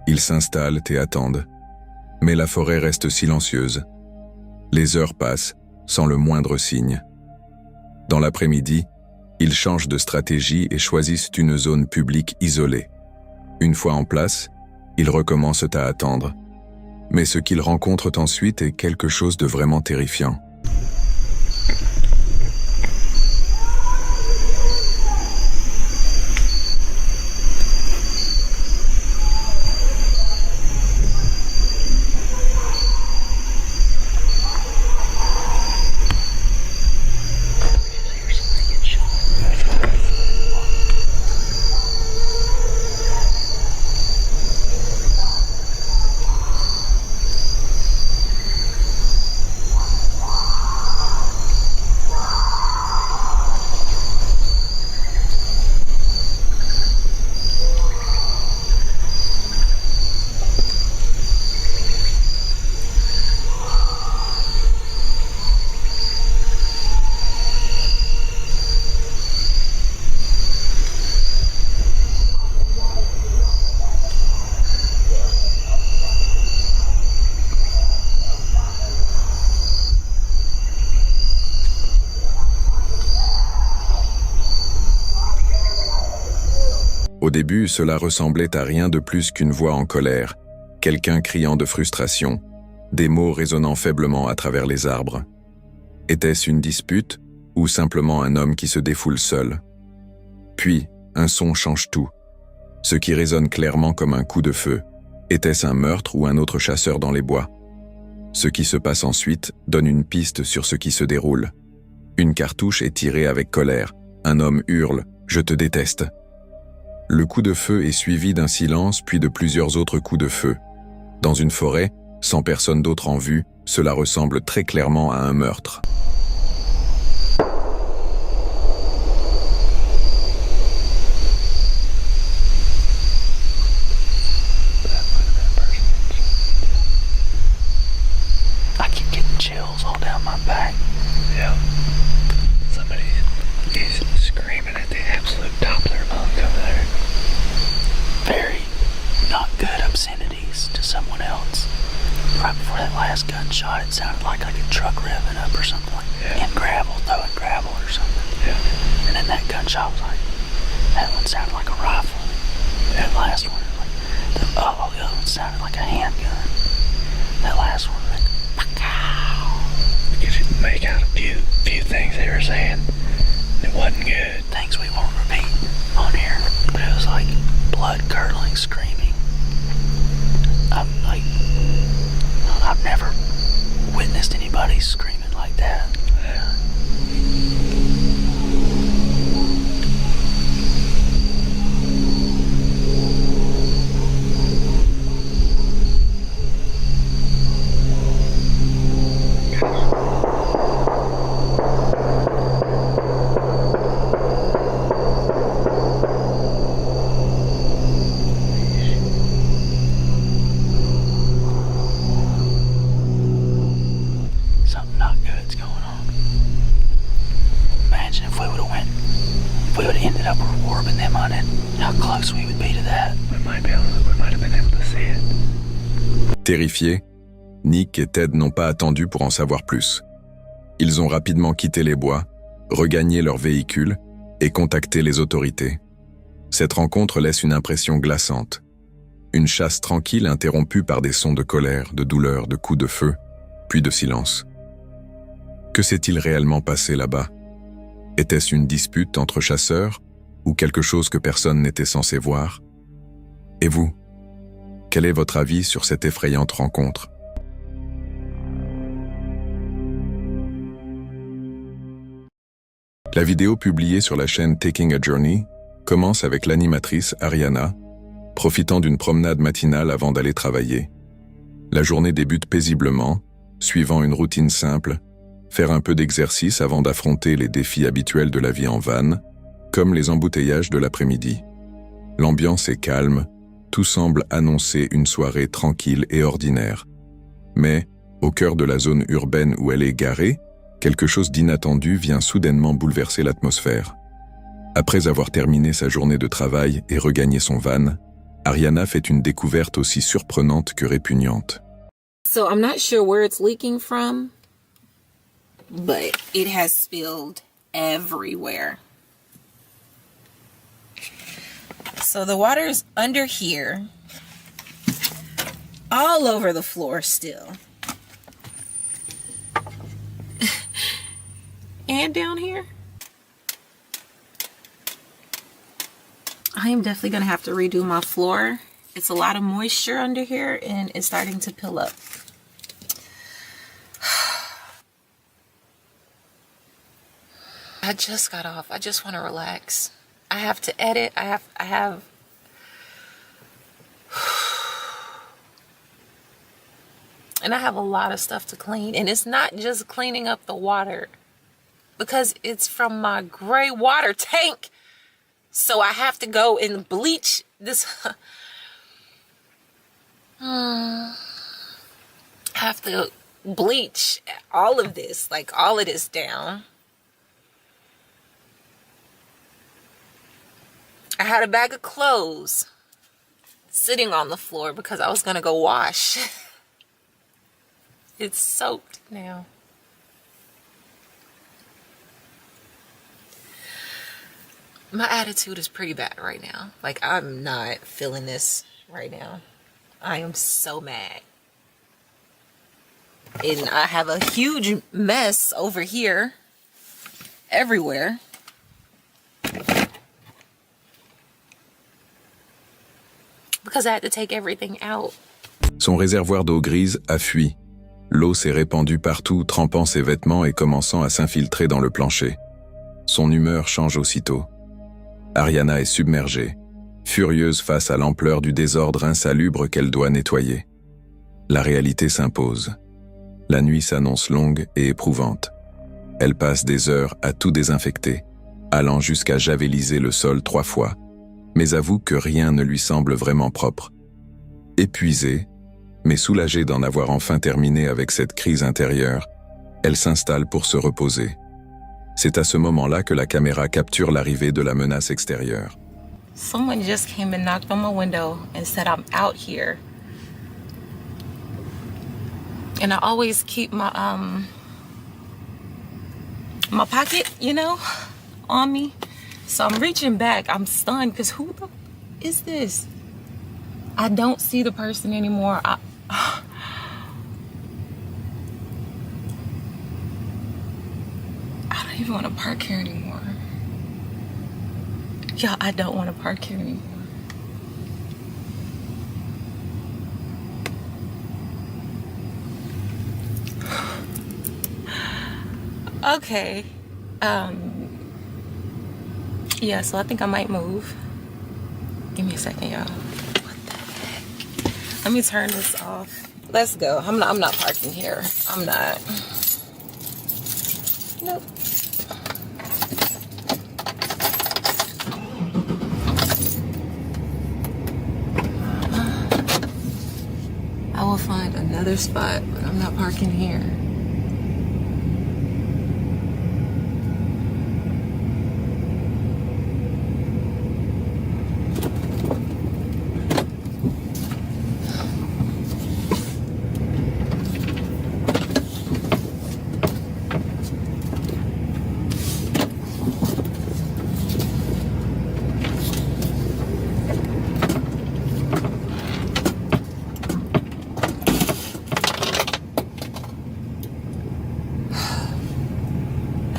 S1: Ils s'installent et attendent. Mais la forêt reste silencieuse. Les heures passent, sans le moindre signe. Dans l'après-midi, ils changent de stratégie et choisissent une zone publique isolée. Une fois en place, ils recommencent à attendre. Mais ce qu'ils rencontrent ensuite est quelque chose de vraiment terrifiant. Au début, cela ressemblait à rien de plus qu'une voix en colère, quelqu'un criant de frustration, des mots résonnant faiblement à travers les arbres. Était-ce une dispute ou simplement un homme qui se défoule seul? Puis, un son change tout. Ce qui résonne clairement comme un coup de feu. Était-ce un meurtre ou un autre chasseur dans les bois? Ce qui se passe ensuite donne une piste sur ce qui se déroule. Une cartouche est tirée avec colère. Un homme hurle « Je te déteste ». Le coup de feu est suivi d'un silence puis de plusieurs autres coups de feu. Dans une forêt, sans personne d'autre en vue, cela ressemble très clairement à un meurtre.
S11: I keep getting chills all down my back. Yeah. Somebody is screaming at the absolute top of their lungs over there. Very not good obscenities to someone else. Right before that last gunshot, it sounded like a truck revving up or something. Yeah. In gravel, throwing gravel or something. Yeah. And then that gunshot was like, that one sounded like a rifle. Yeah. That last one, like, the other one sounded like a handgun. That last one, like, you could make out a few things they were saying. It wasn't good. Things we won't repeat on here, but it was like blood-curdling screaming. I've never witnessed anybody screaming like that.
S1: Terrifiés, Nick et Ted n'ont pas attendu pour en savoir plus. Ils ont rapidement quitté les bois, regagné leur véhicule et contacté les autorités. Cette rencontre laisse une impression glaçante. Une chasse tranquille interrompue par des sons de colère, de douleur, de coups de feu, puis de silence. Que s'est-il réellement passé là-bas? Était-ce une dispute entre chasseurs ou quelque chose que personne n'était censé voir? Et vous? Quel est votre avis sur cette effrayante rencontre? La vidéo publiée sur la chaîne Taking a Journey commence avec l'animatrice Ariana, profitant d'une promenade matinale avant d'aller travailler. La journée débute paisiblement, suivant une routine simple, faire un peu d'exercice avant d'affronter les défis habituels de la vie en van, comme les embouteillages de l'après-midi. L'ambiance est calme, tout semble annoncer une soirée tranquille et ordinaire. Mais, au cœur de la zone urbaine où elle est garée, quelque chose d'inattendu vient soudainement bouleverser l'atmosphère. Après avoir terminé sa journée de travail et regagné son van, Ariana fait une découverte aussi surprenante que répugnante.
S12: So I'm not sure where it's leaking from, but it has spilled everywhere. So the water is under here, all over the floor still. And down here. I am definitely going to have to redo my floor. It's a lot of moisture under here and it's starting to pill up. I just got off. I just want to relax. I have to edit. I have and I have a lot of stuff to clean, and it's not just cleaning up the water because it's from my gray water tank. So I have to go and bleach this. I have to bleach all of this, like all of this down. I had a bag of clothes sitting on the floor because I was gonna go wash. It's soaked now. My attitude is pretty bad right now. Like, I'm not feeling this right now. I am so mad. And I have a huge mess over here, everywhere. Because I had to take everything out.
S1: Son réservoir d'eau grise a fui. L'eau s'est répandue partout, trempant ses vêtements et commençant à s'infiltrer dans le plancher. Son humeur change aussitôt. Ariana est submergée, furieuse face à l'ampleur du désordre insalubre qu'elle doit nettoyer. La réalité s'impose. La nuit s'annonce longue et éprouvante. Elle passe des heures à tout désinfecter, allant jusqu'à javeliser le sol 3 fois, mais avoue que rien ne lui semble vraiment propre. Épuisée, mais soulagée d'en avoir enfin terminé avec cette crise intérieure, elle s'installe pour se reposer. C'est à ce moment-là que la caméra capture l'arrivée de la menace extérieure.
S12: Someone just came and knocked on my window and said I'm out here. And I always keep my my pocket, you know, on me. So I'm reaching back. I'm stunned because who the is this? I don't see the person anymore. I don't even want to park here anymore. Y'all, I don't want to park here anymore. Okay. Yeah, so I think I might move. Give me a second, y'all. What the heck? Let me turn this off. Let's go. I'm not parking here. I'm not. Nope. I will find another spot, but I'm not parking here.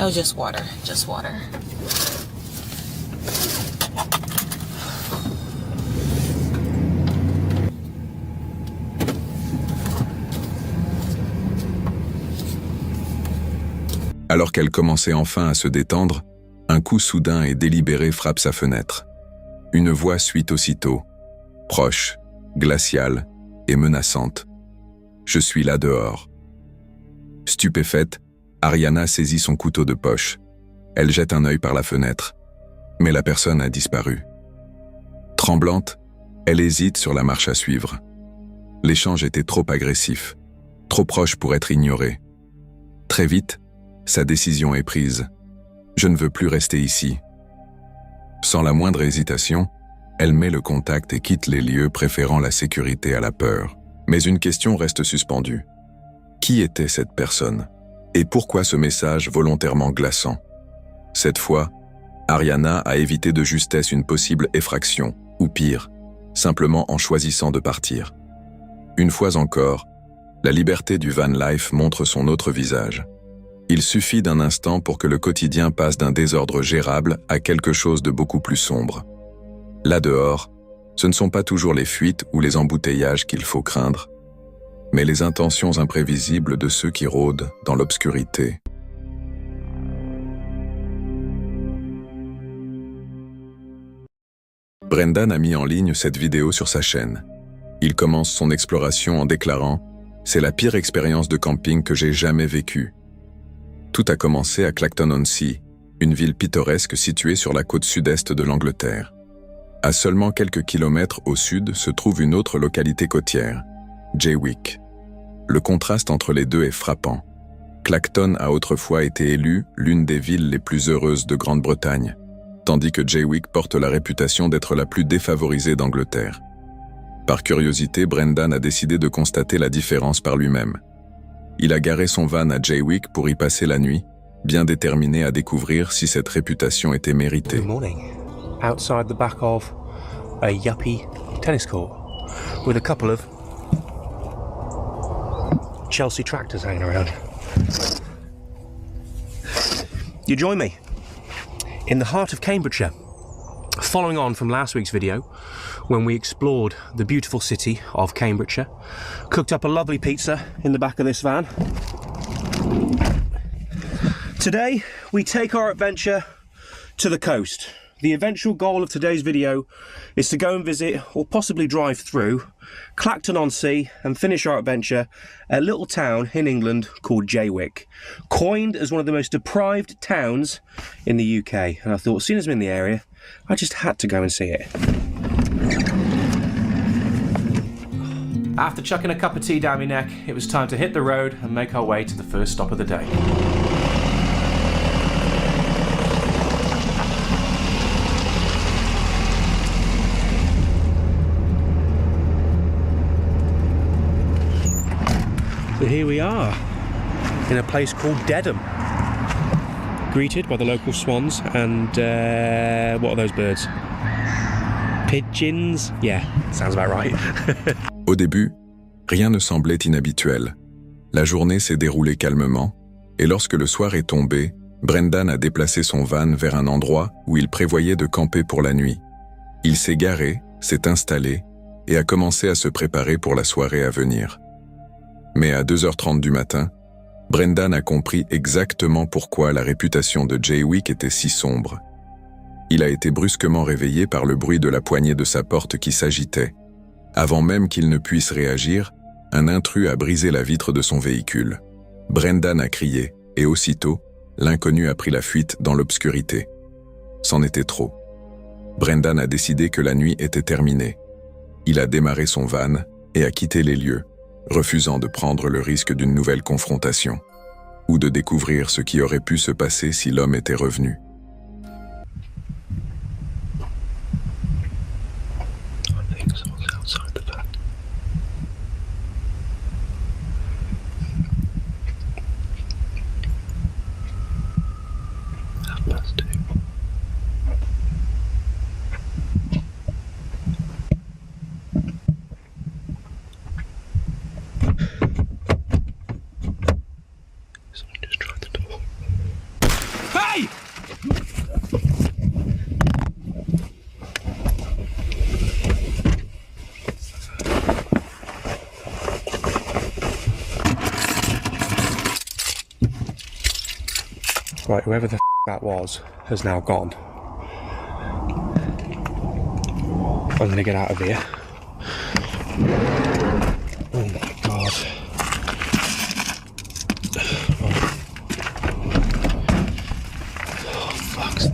S12: Oh, just water. Just water.
S1: Alors qu'elle commençait enfin à se détendre, un coup soudain et délibéré frappe sa fenêtre. Une voix suit aussitôt, proche, glaciale et menaçante. « Je suis là dehors. » Stupéfaite, Ariana saisit son couteau de poche. Elle jette un œil par la fenêtre, mais la personne a disparu. Tremblante, elle hésite sur la marche à suivre. L'échange était trop agressif, trop proche pour être ignoré. Très vite, sa décision est prise. Je ne veux plus rester ici. Sans la moindre hésitation, elle met le contact et quitte les lieux, préférant la sécurité à la peur. Mais une question reste suspendue. Qui était cette personne? Et pourquoi ce message volontairement glaçant? Cette fois, Ariana a évité de justesse une possible effraction, ou pire, simplement en choisissant de partir. Une fois encore, la liberté du van life montre son autre visage. Il suffit d'un instant pour que le quotidien passe d'un désordre gérable à quelque chose de beaucoup plus sombre. Là dehors, ce ne sont pas toujours les fuites ou les embouteillages qu'il faut craindre, mais les intentions imprévisibles de ceux qui rôdent dans l'obscurité. Brendan a mis en ligne cette vidéo sur sa chaîne. Il commence son exploration en déclarant « C'est la pire expérience de camping que j'ai jamais vécue. » Tout a commencé à Clacton-on-Sea, une ville pittoresque située sur la côte sud-est de l'Angleterre. À seulement quelques kilomètres au sud se trouve une autre localité côtière, Jaywick. Le contraste entre les deux est frappant. Clacton a autrefois été élue l'une des villes les plus heureuses de Grande-Bretagne, tandis que Jaywick porte la réputation d'être la plus défavorisée d'Angleterre. Par curiosité, Brendan a décidé de constater la différence par lui-même. Il a garé son van à Jaywick pour y passer la nuit, bien déterminé à découvrir si cette réputation était méritée.
S13: Good morning. Outside the back of a yuppie tennis court with a couple of Chelsea tractors hanging around. You join me in the heart of Cambridgeshire, following on from last week's video when we explored the beautiful city of Cambridgeshire, cooked up a lovely pizza in the back of this van. Today we take our adventure to the coast. The eventual goal of today's video is to go and visit, or possibly drive through, Clacton-on-Sea and finish our adventure at a little town in England called Jaywick, coined as one of the most deprived towns in the UK. And I thought, as soon as I'm in the area, I just had to go and see it. After chucking a cup of tea down my neck, it was time to hit the road and make our way to the first stop of the day. So here we are, in a place called Dedham. Greeted by the local swans and, what are those birds? Pigeons? Yeah, sounds about right.
S1: Au début, rien ne semblait inhabituel. La journée s'est déroulée calmement, et lorsque le soir est tombé, Brendan a déplacé son van vers un endroit où il prévoyait de camper pour la nuit. Il s'est garé, s'est installé, et a commencé à se préparer pour la soirée à venir. Mais à 2h30 du matin, Brendan a compris exactement pourquoi la réputation de Jaywick était si sombre. Il a été brusquement réveillé par le bruit de la poignée de sa porte qui s'agitait. Avant même qu'il ne puisse réagir, un intrus a brisé la vitre de son véhicule. Brendan a crié, et aussitôt, l'inconnu a pris la fuite dans l'obscurité. C'en était trop. Brendan a décidé que la nuit était terminée. Il a démarré son van et a quitté les lieux, refusant de prendre le risque d'une nouvelle confrontation, ou de découvrir ce qui aurait pu se passer si l'homme était revenu.
S13: Hey! Right, whoever the that was has now gone. I'm gonna get out of here. Oh my god. Oh, fuck's sake.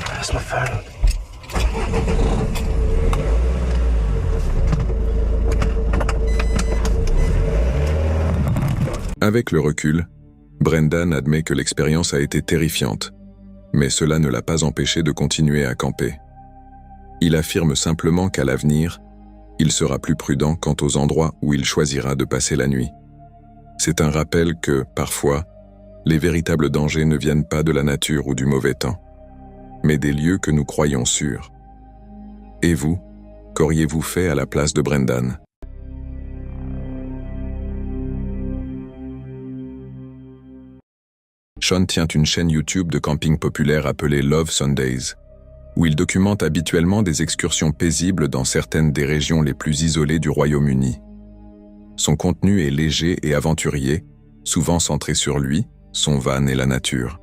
S13: Where's my phone?
S1: Avec le recul, Brendan admet que l'expérience a été terrifiante, mais cela ne l'a pas empêché de continuer à camper. Il affirme simplement qu'à l'avenir, il sera plus prudent quant aux endroits où il choisira de passer la nuit. C'est un rappel que, parfois, les véritables dangers ne viennent pas de la nature ou du mauvais temps, mais des lieux que nous croyons sûrs. Et vous, qu'auriez-vous fait à la place de Brendan ? Sean tient une chaîne YouTube de camping populaire appelée Love Sundays, où il documente habituellement des excursions paisibles dans certaines des régions les plus isolées du Royaume-Uni. Son contenu est léger et aventurier, souvent centré sur lui, son van et la nature.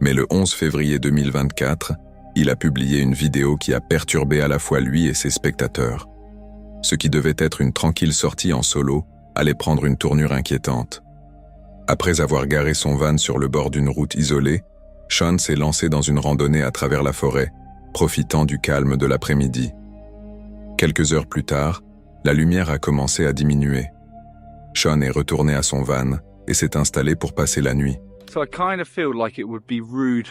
S1: Mais le 11 février 2024, il a publié une vidéo qui a perturbé à la fois lui et ses spectateurs. Ce qui devait être une tranquille sortie en solo allait prendre une tournure inquiétante. Après avoir garé son van sur le bord d'une route isolée, Sean s'est lancé dans une randonnée à travers la forêt, profitant du calme de l'après-midi. Quelques heures plus tard, la lumière a commencé à diminuer. Sean est retourné à son van et s'est installé pour passer la nuit.
S10: So I kind of feel like it would be rude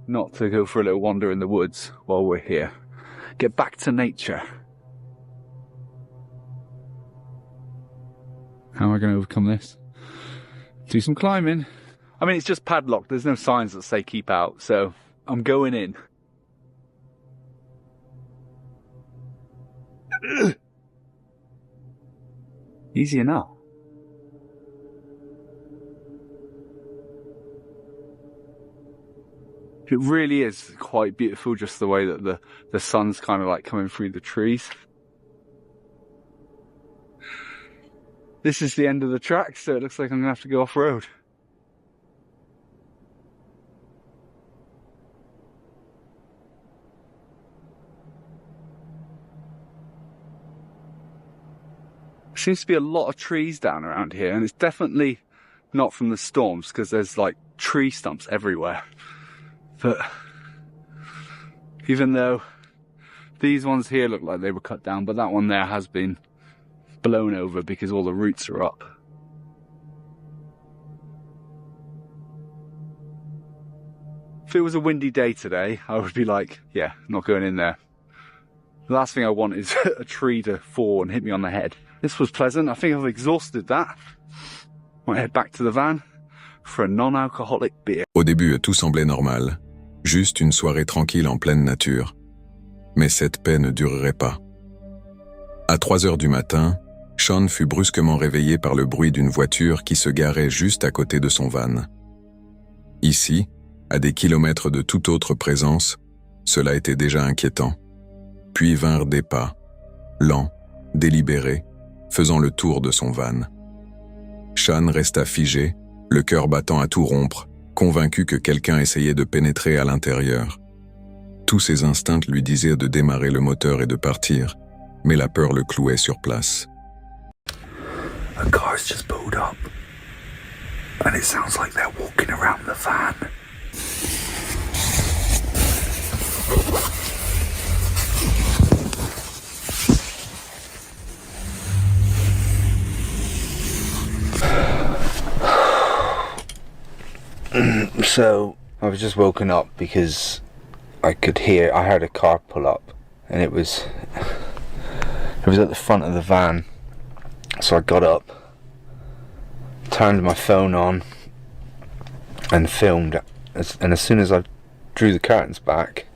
S10: not to go for a little wander in the woods while we're here. Get back to nature. How am I going to overcome this? Do some climbing. I mean, it's just padlocked. There's no signs that say keep out, so I'm going in. Easy enough. It really is quite beautiful, just the way that the sun's kind of like coming through the trees. This is the end of the track, so it looks like I'm going to have to go off-road. There seems to be a lot of trees down around here, and it's definitely not from the storms, because there's like tree stumps everywhere. But even though these ones here look like they were cut down, but that one there has been blown over because all the roots are up. If it was a windy day today, I would be like, yeah, not going in there. The last thing I want is a tree to fall and hit me on the head. This was pleasant. I think I've exhausted that. Might head back to the van for a non-alcoholic beer.
S1: Au début, tout semblait normal. Juste une soirée tranquille en pleine nature. Mais cette paix ne durerait pas. À 3 heures du matin, Sean fut brusquement réveillé par le bruit d'une voiture qui se garait juste à côté de son van. Ici, à des kilomètres de toute autre présence, cela était déjà inquiétant. Puis vinrent des pas, lents, délibérés, faisant le tour de son van. Sean resta figé, le cœur battant à tout rompre, convaincu que quelqu'un essayait de pénétrer à l'intérieur. Tous ses instincts lui disaient de démarrer le moteur et de partir, mais la peur le clouait sur place.
S11: A car's just pulled up, and it sounds like they're walking around the van.
S14: So, I was just woken up because I heard a car pull up, and it was at the front of the van. So I got up, turned my phone on, and filmed. And as soon as I drew the curtains back,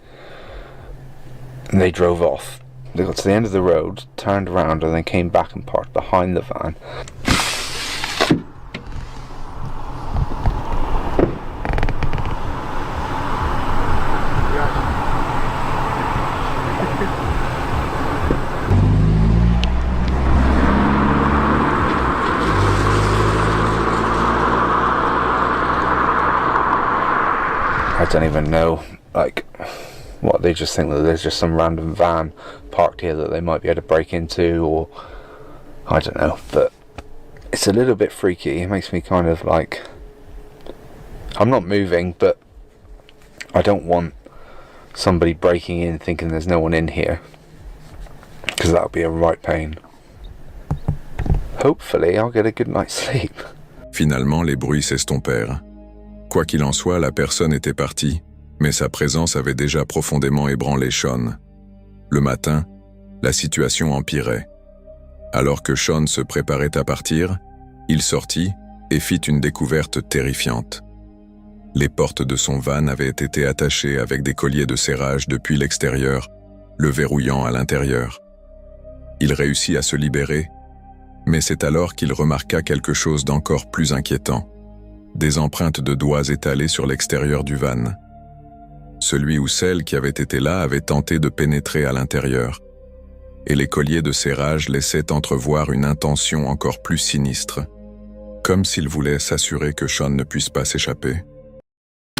S14: and they drove off. They got to the end of the road, turned around, and then came back and parked behind the van. I don't even know, like, what, they just think that there's just some random van parked here that they might be able to break into, or I don't know, but it's a little bit freaky. It makes me kind of like, I'm not moving, but I don't want somebody breaking in thinking there's no one in here, because that would be a right pain. Hopefully I'll get a good night's sleep.
S1: Finalement, les bruits s'estompèrent. Quoi qu'il en soit, la personne était partie, mais sa présence avait déjà profondément ébranlé Sean. Le matin, la situation empirait. Alors que Sean se préparait à partir, il sortit et fit une découverte terrifiante. Les portes de son van avaient été attachées avec des colliers de serrage depuis l'extérieur, le verrouillant à l'intérieur. Il réussit à se libérer, mais c'est alors qu'il remarqua quelque chose d'encore plus inquiétant. Des empreintes de doigts étalées sur l'extérieur du van. Celui ou celle qui avait été là avait tenté de pénétrer à l'intérieur, et les colliers de serrage laissaient entrevoir une intention encore plus sinistre, comme s'il voulait s'assurer que Sean ne puisse pas s'échapper.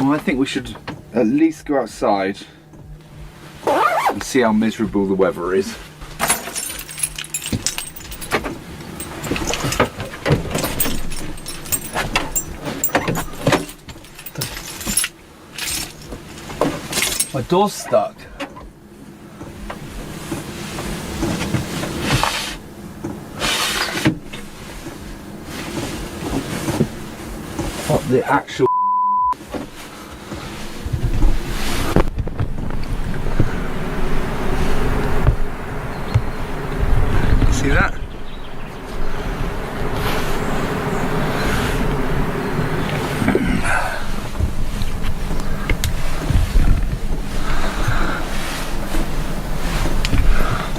S10: Well, I think we should at least go outside and see how miserable the weather is. My door's stuck. What the actual see that?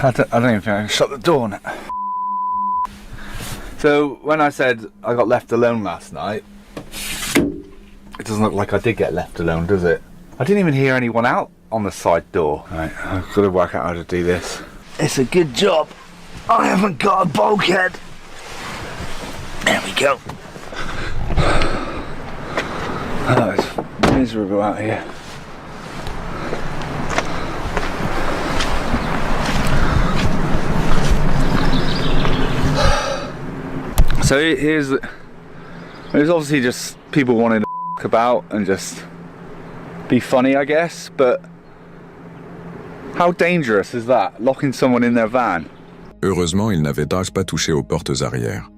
S10: I don't even think I can shut the door now. So when I said I got left alone last night, it doesn't look like I did get left alone, does it? I didn't even hear anyone out on the side door. Right, I've got to work out how to do this. It's a good job I haven't got a bulkhead. There we go. Oh, it's miserable out here. So there's obviously just people wanting to f*** about and just be funny, I guess, but how dangerous is that, locking someone in their van?
S1: Heureusement, il n'avait pas touché aux portes arrière.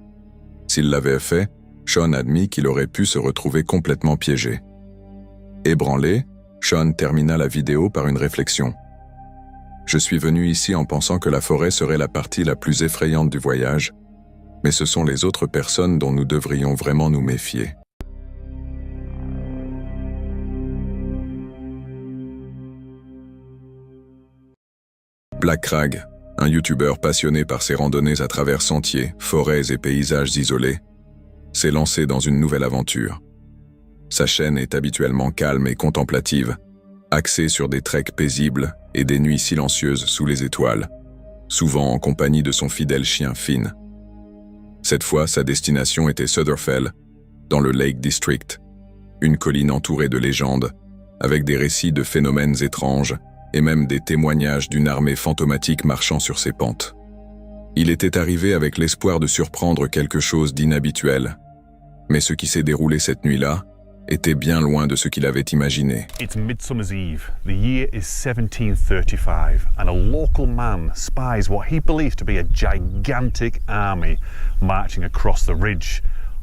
S1: S'il l'avait fait, Sean admit qu'il aurait pu se retrouver complètement piégé. Ébranlé, Sean termina la vidéo par une réflexion. Je suis venu ici en pensant que la forêt serait la partie la plus effrayante du voyage, mais ce sont les autres personnes dont nous devrions vraiment nous méfier. Black Crag, un youtubeur passionné par ses randonnées à travers sentiers, forêts et paysages isolés, s'est lancé dans une nouvelle aventure. Sa chaîne est habituellement calme et contemplative, axée sur des treks paisibles et des nuits silencieuses sous les étoiles, souvent en compagnie de son fidèle chien Finn. Cette fois, sa destination était Sutherfell, dans le Lake District, une colline entourée de légendes, avec des récits de phénomènes étranges et même des témoignages d'une armée fantomatique marchant sur ses pentes. Il était arrivé avec l'espoir de surprendre quelque chose d'inhabituel, mais ce qui s'est déroulé cette nuit-là était bien loin de ce qu'il avait imaginé.
S15: It's Midsummer's Eve. The year is 1735, and a local man spies what he believes to be a gigantic army marching across the ridge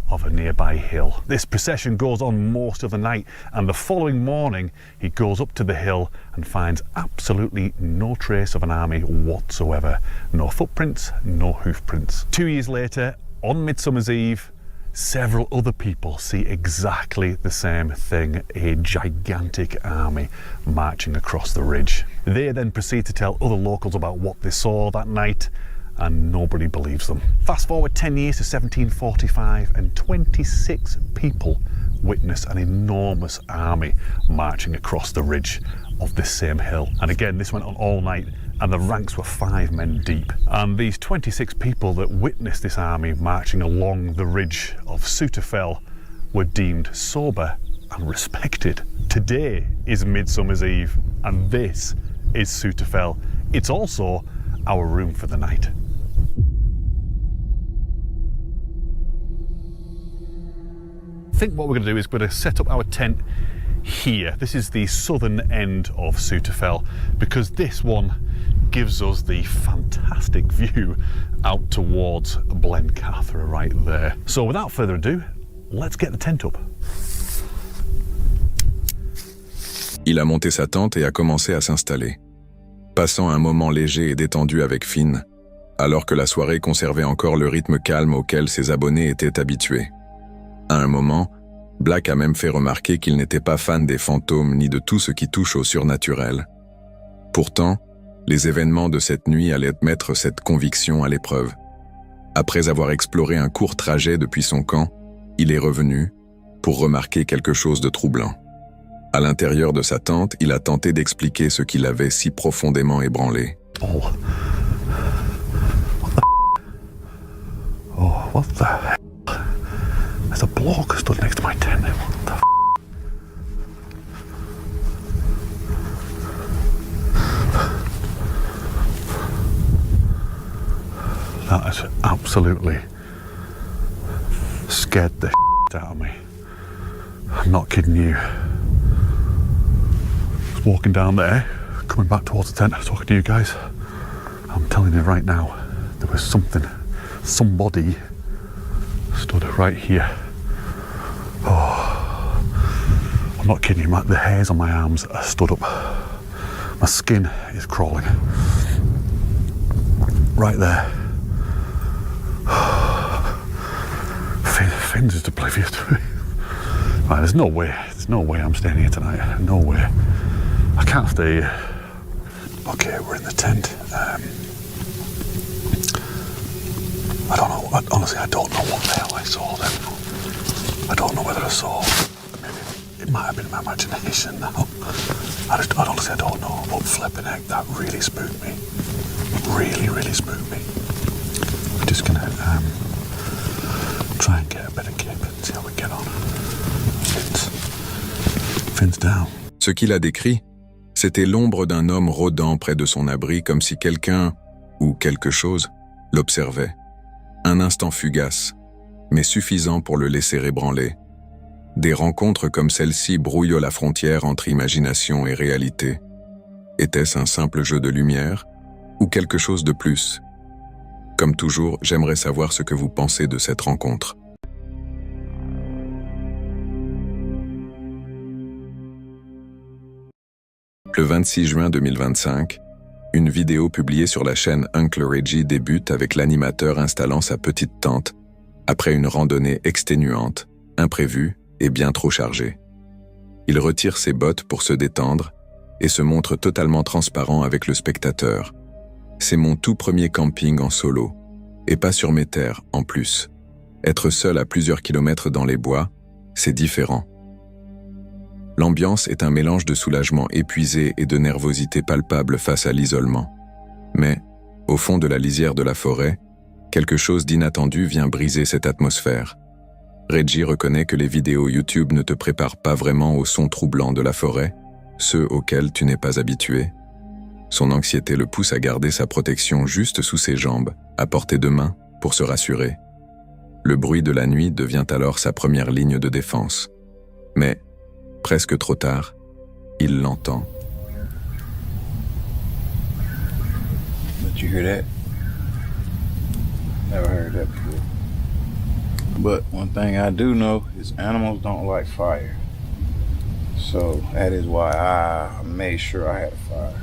S15: of a nearby hill. This procession goes on most of the night, and the following morning he goes up to the hill and finds absolutely no trace of an army whatsoever. No footprints, no hoofprints. 2 years later, on Midsummer's Eve, several other people see exactly the same thing, a gigantic army marching across the ridge. They then proceed to tell other locals about what they saw that night, and nobody believes them. Fast forward 10 years to 1745, and 26 people witness an enormous army marching across the ridge of this same hill. And again, this went on all night, and the ranks were 5 men deep. And these 26 people that witnessed this army marching along the ridge of Sutterfell were deemed sober and respected. Today is Midsummer's Eve, and this is Sutterfell. It's also our room for the night. I think what we're going to do is we're going to set up our tent here. This is the southern end of Sutterfell, because this one gives us the fantastic view out towards Blencathra right there. So without further ado, let's get the tent up.
S1: Il a monté sa tente et a commencé à s'installer, passant un moment léger et détendu avec Finn, alors que la soirée conservait encore le rythme calme auquel ses abonnés étaient habitués. À un moment, Black a même fait remarquer qu'il n'était pas fan des fantômes ni de tout ce qui touche au surnaturel. Pourtant, les événements de cette nuit allaient mettre cette conviction à l'épreuve. Après avoir exploré un court trajet depuis son camp, il est revenu pour remarquer quelque chose de troublant. À l'intérieur de sa tente, il a tenté d'expliquer ce qui l'avait si profondément ébranlé.
S15: Oh, what the hell? There's a bloke stood next to my tent. What the f***? That has absolutely scared the out of me. I'm not kidding you. I was walking down there, coming back towards the tent, talking to you guys. I'm telling you right now, there was somebody stood right here. Oh, I'm not kidding you, the hairs on my arms are stood up. My skin is crawling. Right there. Finn's just oblivious to me. Right, there's no way I'm staying here tonight. No way. I can't stay here. Okay, we're in the tent. I don't know. Honestly, I don't know what the hell I saw then. I don't know whether I saw. Maybe it might have been my imagination now. Honestly, I don't know. But flipping heck, that really spooked me. Really spooked me. We're just gonna try and get a bit of kip and see how we get on. Finn's down.
S1: Ce qu'il a décrit, c'était l'ombre d'un homme rôdant près de son abri comme si quelqu'un, ou quelque chose, l'observait. Un instant fugace, mais suffisant pour le laisser ébranler. Des rencontres comme celle-ci brouillent la frontière entre imagination et réalité. Était-ce un simple jeu de lumière, ou quelque chose de plus? Comme toujours, j'aimerais savoir ce que vous pensez de cette rencontre. Le 26 juin 2025, une vidéo publiée sur la chaîne Uncle Reggie débute avec l'animateur installant sa petite tente après une randonnée exténuante, imprévue et bien trop chargée. Il retire ses bottes pour se détendre et se montre totalement transparent avec le spectateur. C'est mon tout premier camping en solo, et pas sur mes terres en plus. Être seul à plusieurs kilomètres dans les bois, c'est différent. L'ambiance est un mélange de soulagement épuisé et de nervosité palpable face à l'isolement. Mais, au fond de la lisière de la forêt, quelque chose d'inattendu vient briser cette atmosphère. Reggie reconnaît que les vidéos YouTube ne te préparent pas vraiment aux sons troublants de la forêt, ceux auxquels tu n'es pas habitué. Son anxiété le pousse à garder sa protection juste sous ses jambes, à portée de main, pour se rassurer. Le bruit de la nuit devient alors sa première ligne de défense. Mais, presque trop tard, il l'entend.
S16: Did you hear that? Never heard that before. But one thing I do know is animals don't like fire. So that is why I made sure I had a fire.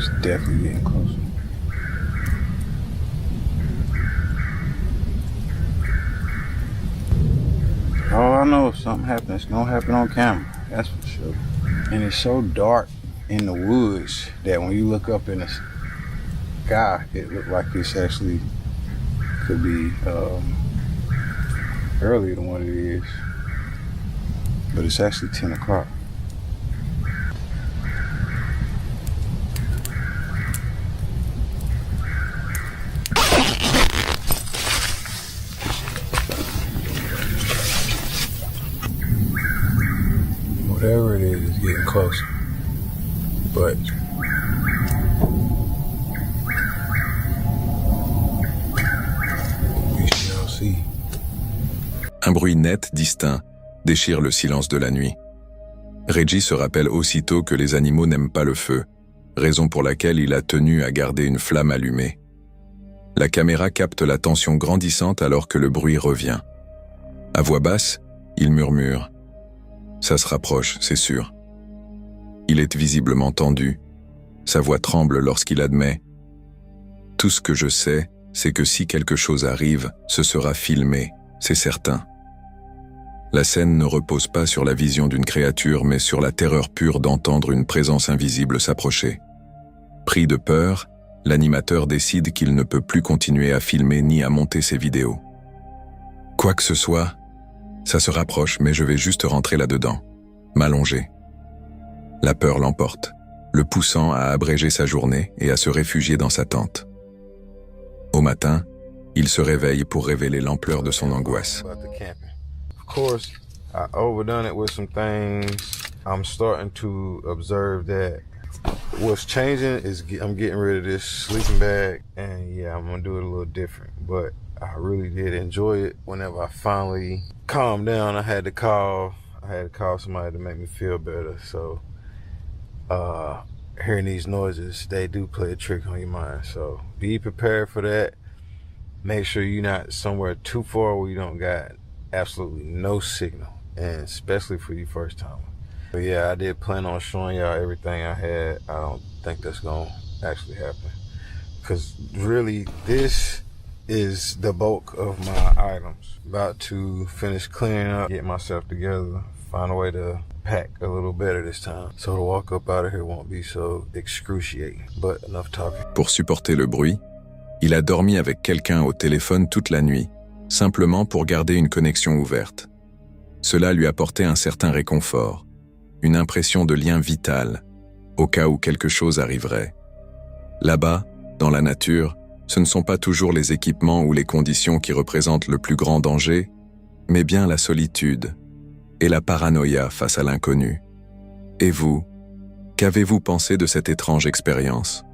S16: It's definitely getting closer. All I know, if something happens, it's gonna happen on camera. That's for sure. And it's so dark in the woods that when you look up in the sky, it looks like it's actually could be earlier than what it is. But it's actually 10 o'clock. Whatever it is, it's getting closer. But we shall see.
S1: Un bruit net, distinct, déchire le silence de la nuit. Reggie se rappelle aussitôt que les animaux n'aiment pas le feu, raison pour laquelle il a tenu à garder une flamme allumée. La caméra capte la tension grandissante alors que le bruit revient. À voix basse, il murmure. Ça se rapproche, c'est sûr. Il est visiblement tendu. Sa voix tremble lorsqu'il admet. Tout ce que je sais, c'est que si quelque chose arrive, ce sera filmé, c'est certain. La scène ne repose pas sur la vision d'une créature, mais sur la terreur pure d'entendre une présence invisible s'approcher. Pris de peur, l'animateur décide qu'il ne peut plus continuer à filmer ni à monter ses vidéos. Quoi que ce soit, ça se rapproche, mais je vais juste rentrer là-dedans, m'allonger. La peur l'emporte, le poussant à abréger sa journée et à se réfugier dans sa tente. Au matin, il se réveille pour révéler l'ampleur de son angoisse.
S16: Of course, I overdone it with some things. I'm starting to observe that what's changing is I'm getting rid of this sleeping bag, and yeah, I'm gonna do it a little different, but I really did enjoy it. Whenever I finally calmed down, I had to call somebody to make me feel better. So hearing these noises, they do play a trick on your mind. So be prepared for that. Make sure you're not somewhere too far where you don't got absolutely no signal, and especially for you first time. But yeah, I did plan on showing y'all everything I had. I don't think that's gonna actually happen, because really this is the bulk of my items. About to finish cleaning up, get myself together, find a way to pack a little better this time, so the walk up out of here won't be so excruciating. But enough talking.
S1: Pour supporter le bruit, il a dormi avec quelqu'un au téléphone toute la nuit, simplement pour garder une connexion ouverte. Cela lui apportait un certain réconfort, une impression de lien vital, au cas où quelque chose arriverait. Là-bas, dans la nature, ce ne sont pas toujours les équipements ou les conditions qui représentent le plus grand danger, mais bien la solitude et la paranoïa face à l'inconnu. Et vous, qu'avez-vous pensé de cette étrange expérience ?